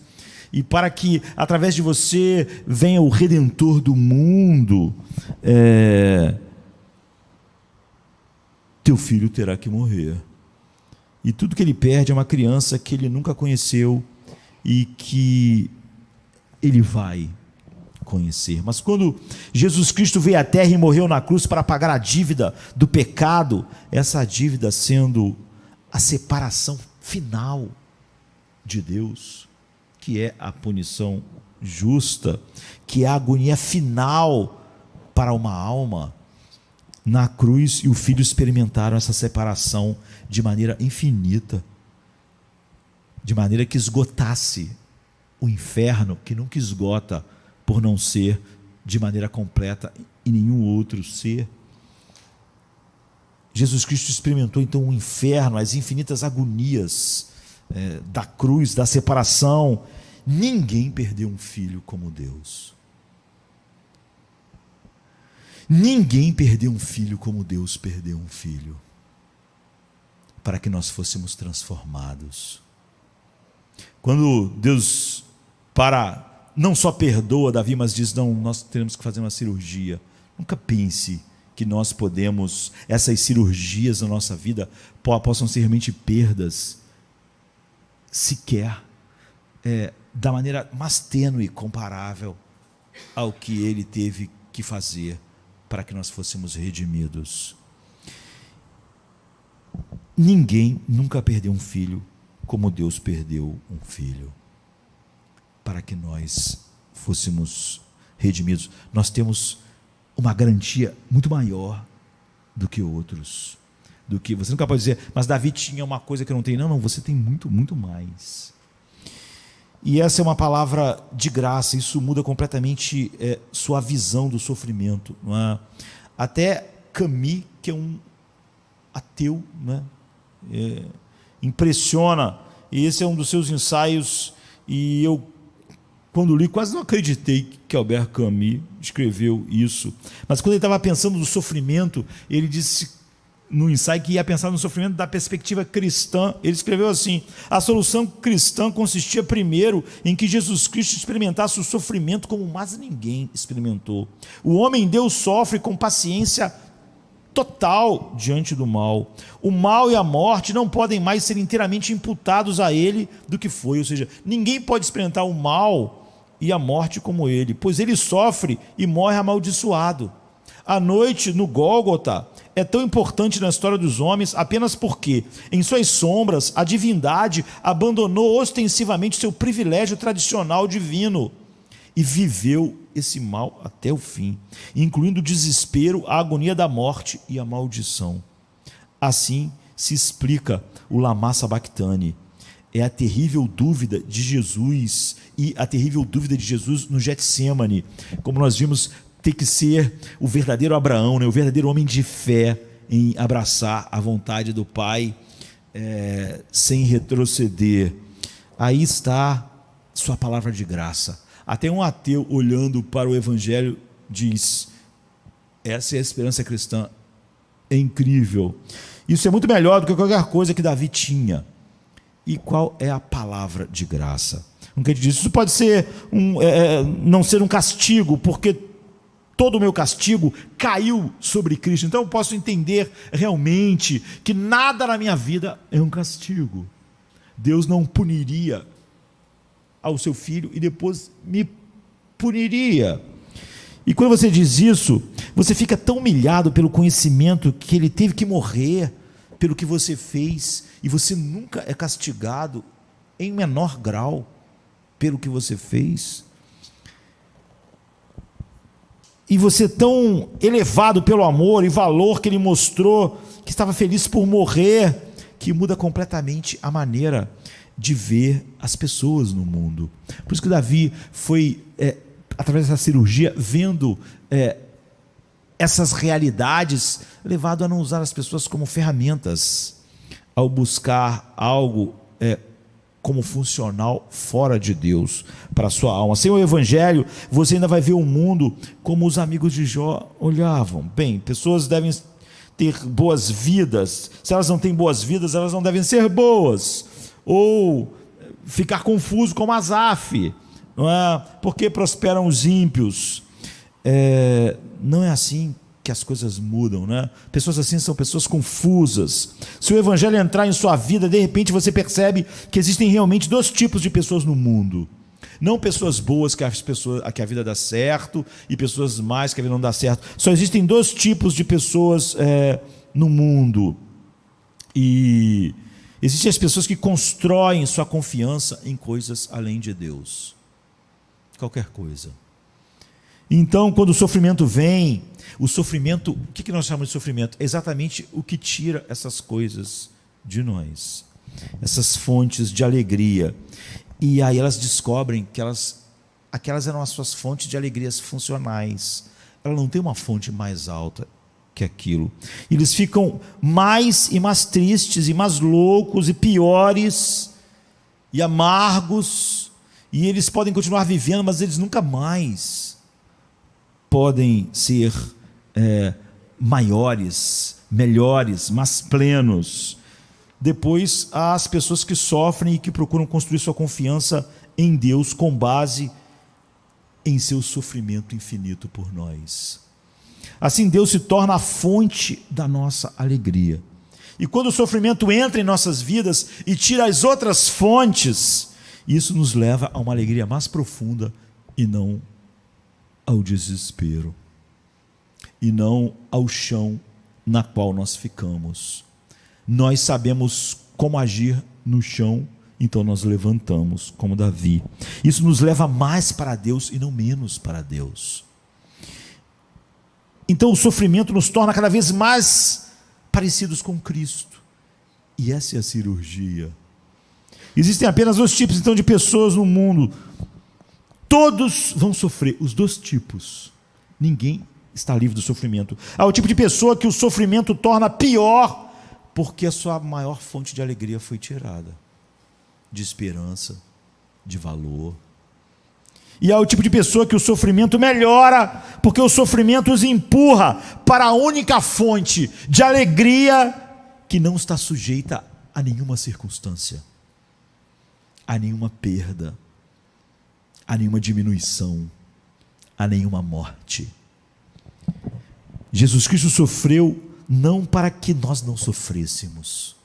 e para que através de você venha o Redentor do mundo, teu filho terá que morrer. E tudo que ele perde é uma criança que ele nunca conheceu e que ele vai conhecer. Mas quando Jesus Cristo veio à terra e morreu na cruz para pagar a dívida do pecado, essa dívida sendo a separação final de Deus, que é a punição justa, que é a agonia final para uma alma, na cruz e o Filho experimentaram essa separação de maneira infinita, de maneira que esgotasse o inferno, que nunca esgota por não ser de maneira completa em nenhum outro ser. Jesus Cristo experimentou então o inferno, as infinitas agonias da cruz, da separação. Ninguém perdeu um filho como Deus. Ninguém perdeu um filho como Deus perdeu um filho, para que nós fôssemos transformados. Quando Deus não só perdoa Davi, mas diz, não, nós teremos que fazer uma cirurgia. Nunca pense que nós podemos, essas cirurgias na nossa vida possam ser realmente perdas, sequer da maneira mais tênue, comparável ao que ele teve que fazer para que nós fôssemos redimidos. Ninguém nunca perdeu um filho como Deus perdeu um filho, para que nós fôssemos redimidos. Nós temos uma garantia muito maior do que outros, do que você nunca pode dizer, mas Davi tinha uma coisa que eu não tenho. Não, você tem muito, muito mais. E essa é uma palavra de graça. Isso muda completamente sua visão do sofrimento, não é? Até Camus, que é um ateu, né? Impressiona, e esse é um dos seus ensaios, e eu, quando li, quase não acreditei que Albert Camus escreveu isso, mas quando ele estava pensando no sofrimento, ele disse no ensaio que ia pensar no sofrimento da perspectiva cristã. Ele escreveu assim: a solução cristã consistia primeiro em que Jesus Cristo experimentasse o sofrimento como mais ninguém experimentou. O homem Deus sofre com paciência total diante do mal. O mal e a morte não podem mais ser inteiramente imputados a ele do que foi, ou seja, ninguém pode experimentar o mal e a morte como ele, pois ele sofre e morre amaldiçoado. A noite no Gólgota é tão importante na história dos homens apenas porque, em suas sombras, a divindade abandonou ostensivamente seu privilégio tradicional divino e viveu esse mal até o fim, incluindo o desespero, a agonia da morte e a maldição. Assim se explica o Lama Sabachthani. É a terrível dúvida de Jesus, e a terrível dúvida de Jesus no Getsêmani, como nós vimos, ter que ser o verdadeiro Abraão, né? O verdadeiro homem de fé em abraçar a vontade do Pai, sem retroceder. Aí está sua palavra de graça. Até um ateu, olhando para o Evangelho, diz: essa é a esperança cristã. É incrível. Isso é muito melhor do que qualquer coisa que Davi tinha. E qual é a palavra de graça? O que ele diz? Isso pode ser não ser um castigo, porque todo o meu castigo caiu sobre Cristo. Então eu posso entender realmente que nada na minha vida é um castigo. Deus não puniria ao seu filho e depois me puniria. E quando você diz isso, você fica tão humilhado pelo conhecimento que ele teve que morrer pelo que você fez, e você nunca é castigado em menor grau pelo que você fez. E você tão elevado pelo amor e valor que ele mostrou, que estava feliz por morrer, que muda completamente a maneira de ver as pessoas no mundo. Por isso que Davi foi, através dessa cirurgia, vendo essas realidades, levado a não usar as pessoas como ferramentas, ao buscar algo como funcional fora de Deus para a sua alma. Sem o Evangelho, você ainda vai ver o mundo como os amigos de Jó olhavam. Bem, pessoas devem ter boas vidas. Se elas não têm boas vidas, elas não devem ser boas. Ou ficar confuso como Asaf, não é? Porque prosperam os ímpios. Não é assim que as coisas mudam, né? Pessoas assim são pessoas confusas. Se o evangelho entrar em sua vida, de repente você percebe que existem realmente dois tipos de pessoas no mundo. Não pessoas boas que a vida dá certo, e pessoas más que a vida não dá certo. Só existem dois tipos de pessoas no mundo. E existem as pessoas que constroem sua confiança em coisas além de Deus. Qualquer coisa. Então, quando o sofrimento vem, o que nós chamamos de sofrimento? É exatamente o que tira essas coisas de nós, essas fontes de alegria. E aí elas descobrem que aquelas eram as suas fontes de alegrias funcionais. Ela não tem uma fonte mais alta que aquilo. Eles ficam mais e mais tristes, e mais loucos, e piores, e amargos, e eles podem continuar vivendo, mas eles nunca mais podem ser maiores, melhores, mais plenos. Depois, há as pessoas que sofrem e que procuram construir sua confiança em Deus com base em seu sofrimento infinito por nós. Assim, Deus se torna a fonte da nossa alegria. E quando o sofrimento entra em nossas vidas e tira as outras fontes, isso nos leva a uma alegria mais profunda e não ao desespero, e não ao chão na qual nós ficamos. Nós sabemos como agir no chão, então nós levantamos, como Davi. Isso nos leva mais para Deus e não menos para Deus. Então o sofrimento nos torna cada vez mais parecidos com Cristo, e essa é a cirurgia. Existem apenas dois tipos então de pessoas no mundo. Todos vão sofrer, os dois tipos. Ninguém está livre do sofrimento. Há o tipo de pessoa que o sofrimento torna pior, porque a sua maior fonte de alegria foi tirada, de esperança, de valor. E há o tipo de pessoa que o sofrimento melhora, porque o sofrimento os empurra para a única fonte de alegria que não está sujeita a nenhuma circunstância, a nenhuma perda, a nenhuma diminuição, a nenhuma morte. Jesus Cristo sofreu não para que nós não sofrêssemos.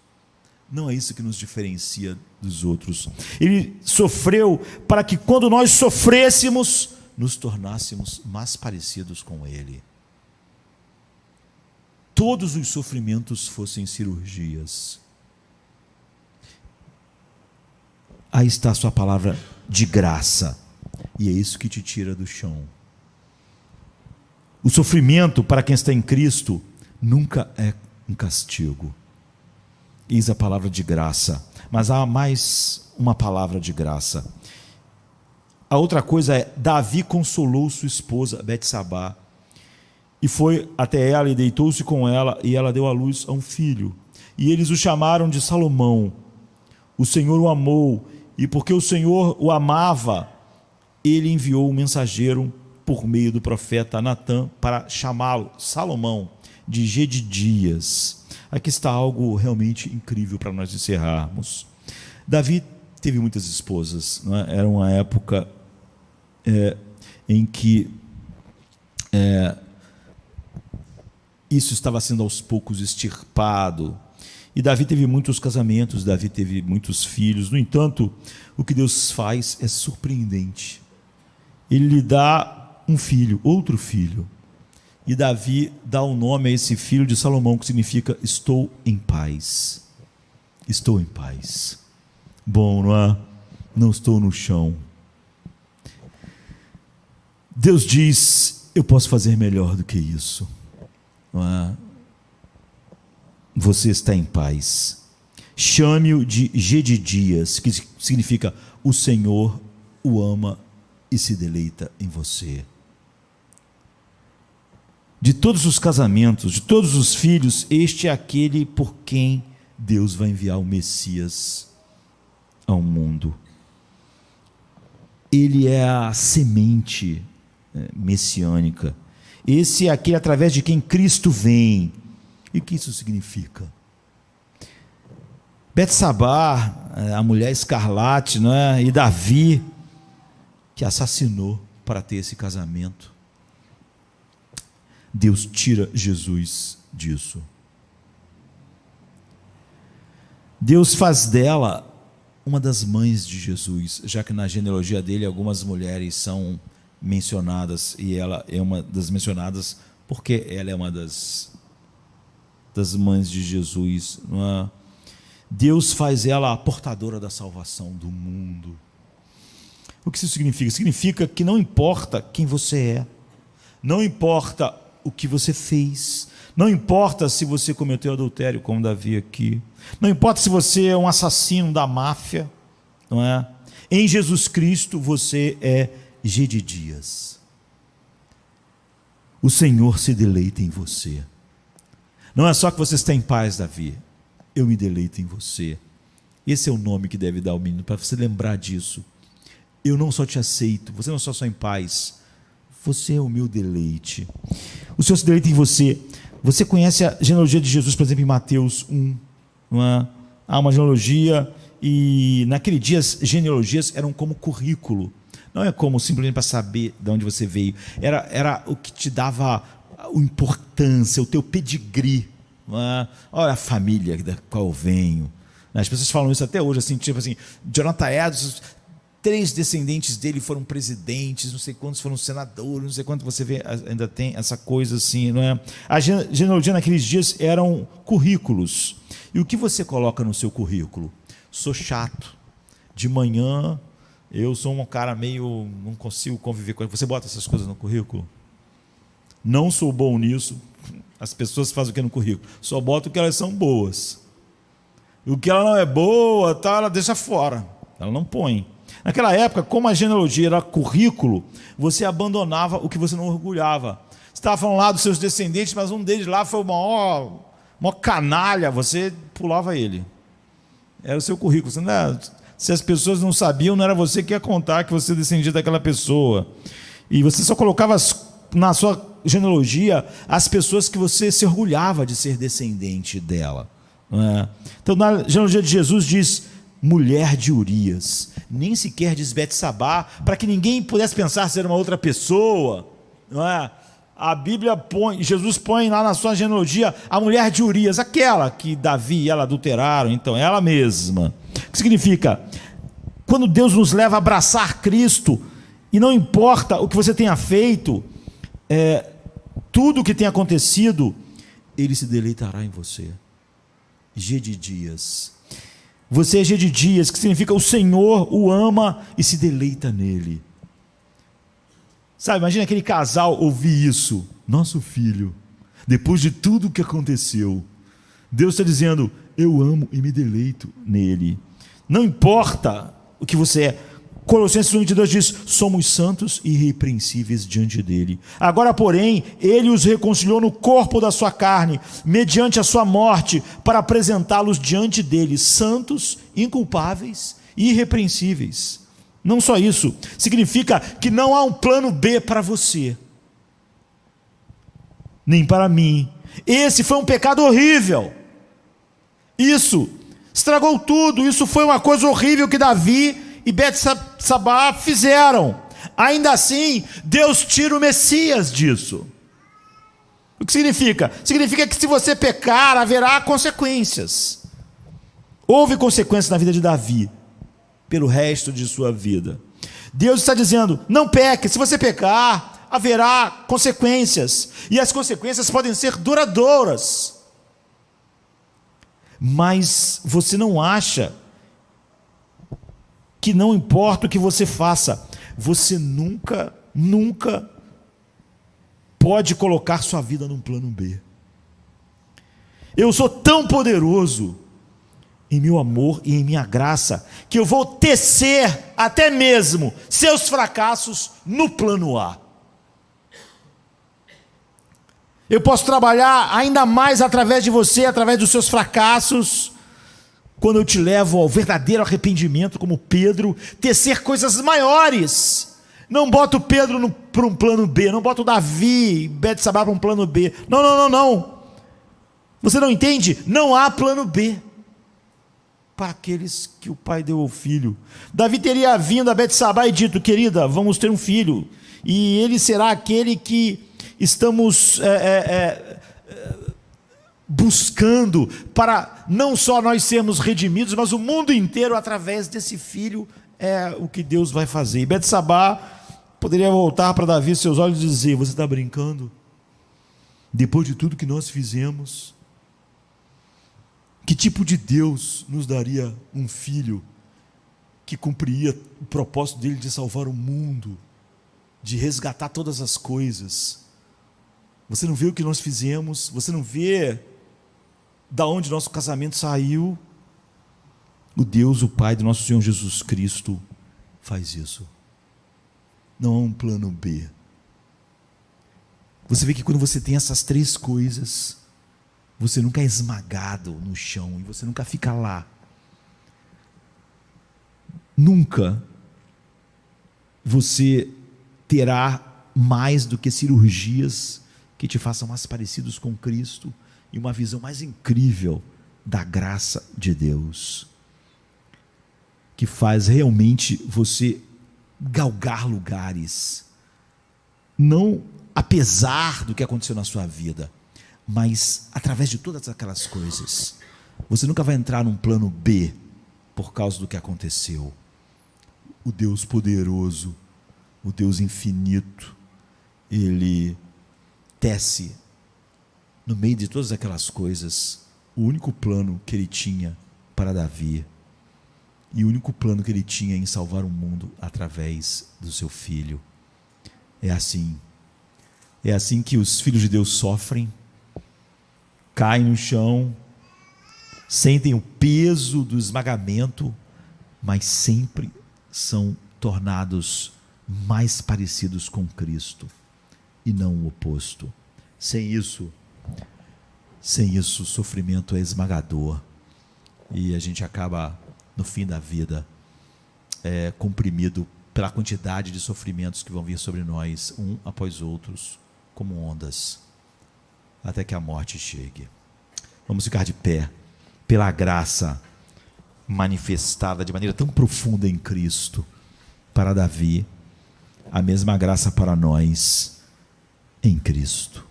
Não é isso que nos diferencia dos outros. Ele sofreu para que quando nós sofrêssemos, nos tornássemos mais parecidos com Ele. Todos os sofrimentos fossem cirurgias. Aí está a sua palavra de graça. E é isso que te tira do chão. O sofrimento para quem está em Cristo nunca é um castigo. Eis a palavra de graça. Mas há mais uma palavra de graça. A outra coisa é: Davi consolou sua esposa Betsabá, e foi até ela e deitou-se com ela, e ela deu à luz a um filho. E eles o chamaram de Salomão. O Senhor o amou, e porque o Senhor o amava, ele enviou um mensageiro por meio do profeta Natã para chamá-lo, Salomão, de Gedidias. Aqui está algo realmente incrível para nós encerrarmos. Davi teve muitas esposas, não é? Era uma época em que isso estava sendo aos poucos extirpado. E Davi teve muitos casamentos, Davi teve muitos filhos. No entanto, o que Deus faz é surpreendente. Ele lhe dá um filho, outro filho. E Davi dá o nome a esse filho de Salomão, que significa estou em paz. Estou em paz. Bom, não é? Não estou no chão. Deus diz: eu posso fazer melhor do que isso. Não é? Você está em paz. Chame-o de Gedidias, que significa o Senhor o ama e se deleita em você. De todos os casamentos, de todos os filhos, este é aquele por quem Deus vai enviar o Messias ao mundo. Ele é a semente messiânica. Esse é aquele através de quem Cristo vem. E o que isso significa? Betsabá, a mulher escarlate, não é? E Davi, que assassinou para ter esse casamento. Deus tira Jesus disso. Deus faz dela uma das mães de Jesus, já que na genealogia dele algumas mulheres são mencionadas, e ela é uma das mencionadas porque ela é uma das mães de Jesus, não é? Deus faz ela a portadora da salvação do mundo. O que isso significa? Significa que não importa quem você é, não importa o que você fez, não importa se você cometeu adultério, como Davi aqui, não importa se você é um assassino da máfia, não é? Em Jesus Cristo você é Gedidias. O Senhor se deleita em você. Não é só que você está em paz, Davi. Eu me deleito em você. Esse é o nome que deve dar ao menino, para você lembrar disso. Eu não só te aceito, você não só em paz, você é o meu deleite. O Senhor se deleita em você. Você conhece a genealogia de Jesus, por exemplo, em Mateus 1, não é? Há uma genealogia, e naquele dia as genealogias eram como currículo. Não é como simplesmente para saber de onde você veio. Era o que te dava a importância, o teu pedigree. Olha a família da qual eu venho. As pessoas falam isso até hoje, assim, tipo assim, Jonathan Edwards, 3 descendentes dele foram presidentes, não sei quantos foram senadores, não sei quanto, você vê, ainda tem essa coisa assim, não é? A genealogia naqueles dias eram currículos. E o que você coloca no seu currículo? Sou chato. De manhã eu sou um cara meio, não consigo conviver com ele. Você bota essas coisas no currículo? Não sou bom nisso. As pessoas fazem o que no currículo? Só botam o que elas são boas. O que ela não é boa, tá, ela deixa fora. Ela não põe. Naquela época, como a genealogia era currículo, você abandonava o que você não orgulhava. Você estava falando lá dos seus descendentes, mas um deles lá foi o maior canalha, você pulava ele. Era o seu currículo. Você não era, se as pessoas não sabiam, não era você que ia contar que você descendia daquela pessoa. E você só colocava na sua genealogia as pessoas que você se orgulhava de ser descendente dela. Não é? Então, na genealogia de Jesus diz mulher de Urias, nem sequer diz Betsabá, para que ninguém pudesse pensar ser uma outra pessoa, não é? A Bíblia põe, Jesus põe lá na sua genealogia a mulher de Urias, aquela que Davi e ela adulteraram, então ela mesma. O que significa? Quando Deus nos leva a abraçar Cristo, e não importa o que você tenha feito, tudo o que tenha acontecido, Ele se deleitará em você. Gedidias. Você é Gedidias, que significa o Senhor o ama e se deleita nele. Sabe, imagina aquele casal ouvir isso. Nosso filho, depois de tudo o que aconteceu, Deus está dizendo, eu amo e me deleito nele. Não importa o que você é. Colossenses 1:22 diz, somos santos e irrepreensíveis diante dele. Agora, porém, ele os reconciliou no corpo da sua carne, mediante a sua morte, para apresentá-los diante dele, santos, inculpáveis e irrepreensíveis. Não só isso, significa que não há um plano B para você, nem para mim. Esse foi um pecado horrível. Isso estragou tudo. Isso foi uma coisa horrível que Davi e Betsabá fizeram. Ainda assim, Deus tira o Messias disso. O que significa? Significa que se você pecar, haverá consequências. Houve consequências na vida de Davi, pelo resto de sua vida. Deus está dizendo, não peque. Se você pecar, haverá consequências. E as consequências podem ser duradouras. Mas você não acha que não importa o que você faça, você nunca pode colocar sua vida num plano B. Eu sou tão poderoso em meu amor e em minha graça, que eu vou tecer até mesmo seus fracassos no plano A. Eu posso trabalhar ainda mais através de você, através dos seus fracassos, quando eu te levo ao verdadeiro arrependimento, como Pedro, tecer coisas maiores. Não boto Pedro para um plano B, não boto Davi, Betsabá para um plano B. Não. Você não entende? Não há plano B para aqueles que o pai deu ao filho. Davi teria vindo a Betsabá e dito: querida, vamos ter um filho, e ele será aquele que estamos buscando, para não só nós sermos redimidos, mas o mundo inteiro através desse filho. É o que Deus vai fazer. E Betsabá poderia voltar para Davi seus olhos e dizer: você está brincando? Depois de tudo que nós fizemos, que tipo de Deus nos daria um filho que cumpriria o propósito dele de salvar o mundo, de resgatar todas as coisas? Você não vê o que nós fizemos? Você não vê da onde nosso casamento saiu? O Deus, o Pai do nosso Senhor Jesus Cristo faz isso. Não há um plano B. Você vê que quando você tem essas três coisas, você nunca é esmagado no chão e você nunca fica lá. Nunca você terá mais do que cirurgias que te façam mais parecidos com Cristo e uma visão mais incrível da graça de Deus, que faz realmente você galgar lugares, não apesar do que aconteceu na sua vida, mas através de todas aquelas coisas. Você nunca vai entrar num plano B por causa do que aconteceu. O Deus poderoso, o Deus infinito, Ele tece no meio de todas aquelas coisas o único plano que Ele tinha para Davi, e o único plano que Ele tinha em salvar o mundo através do seu Filho. É assim que os filhos de Deus sofrem, caem no chão, sentem o peso do esmagamento, mas sempre são tornados mais parecidos com Cristo e não o oposto. Sem isso o sofrimento é esmagador e a gente acaba no fim da vida comprimido pela quantidade de sofrimentos que vão vir sobre nós, um após outros, como ondas, até que a morte chegue. Vamos ficar de pé, pela graça manifestada de maneira tão profunda em Cristo, para Davi, a mesma graça para nós, em Cristo.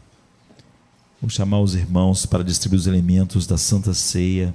Vou chamar os irmãos para distribuir os elementos da Santa Ceia.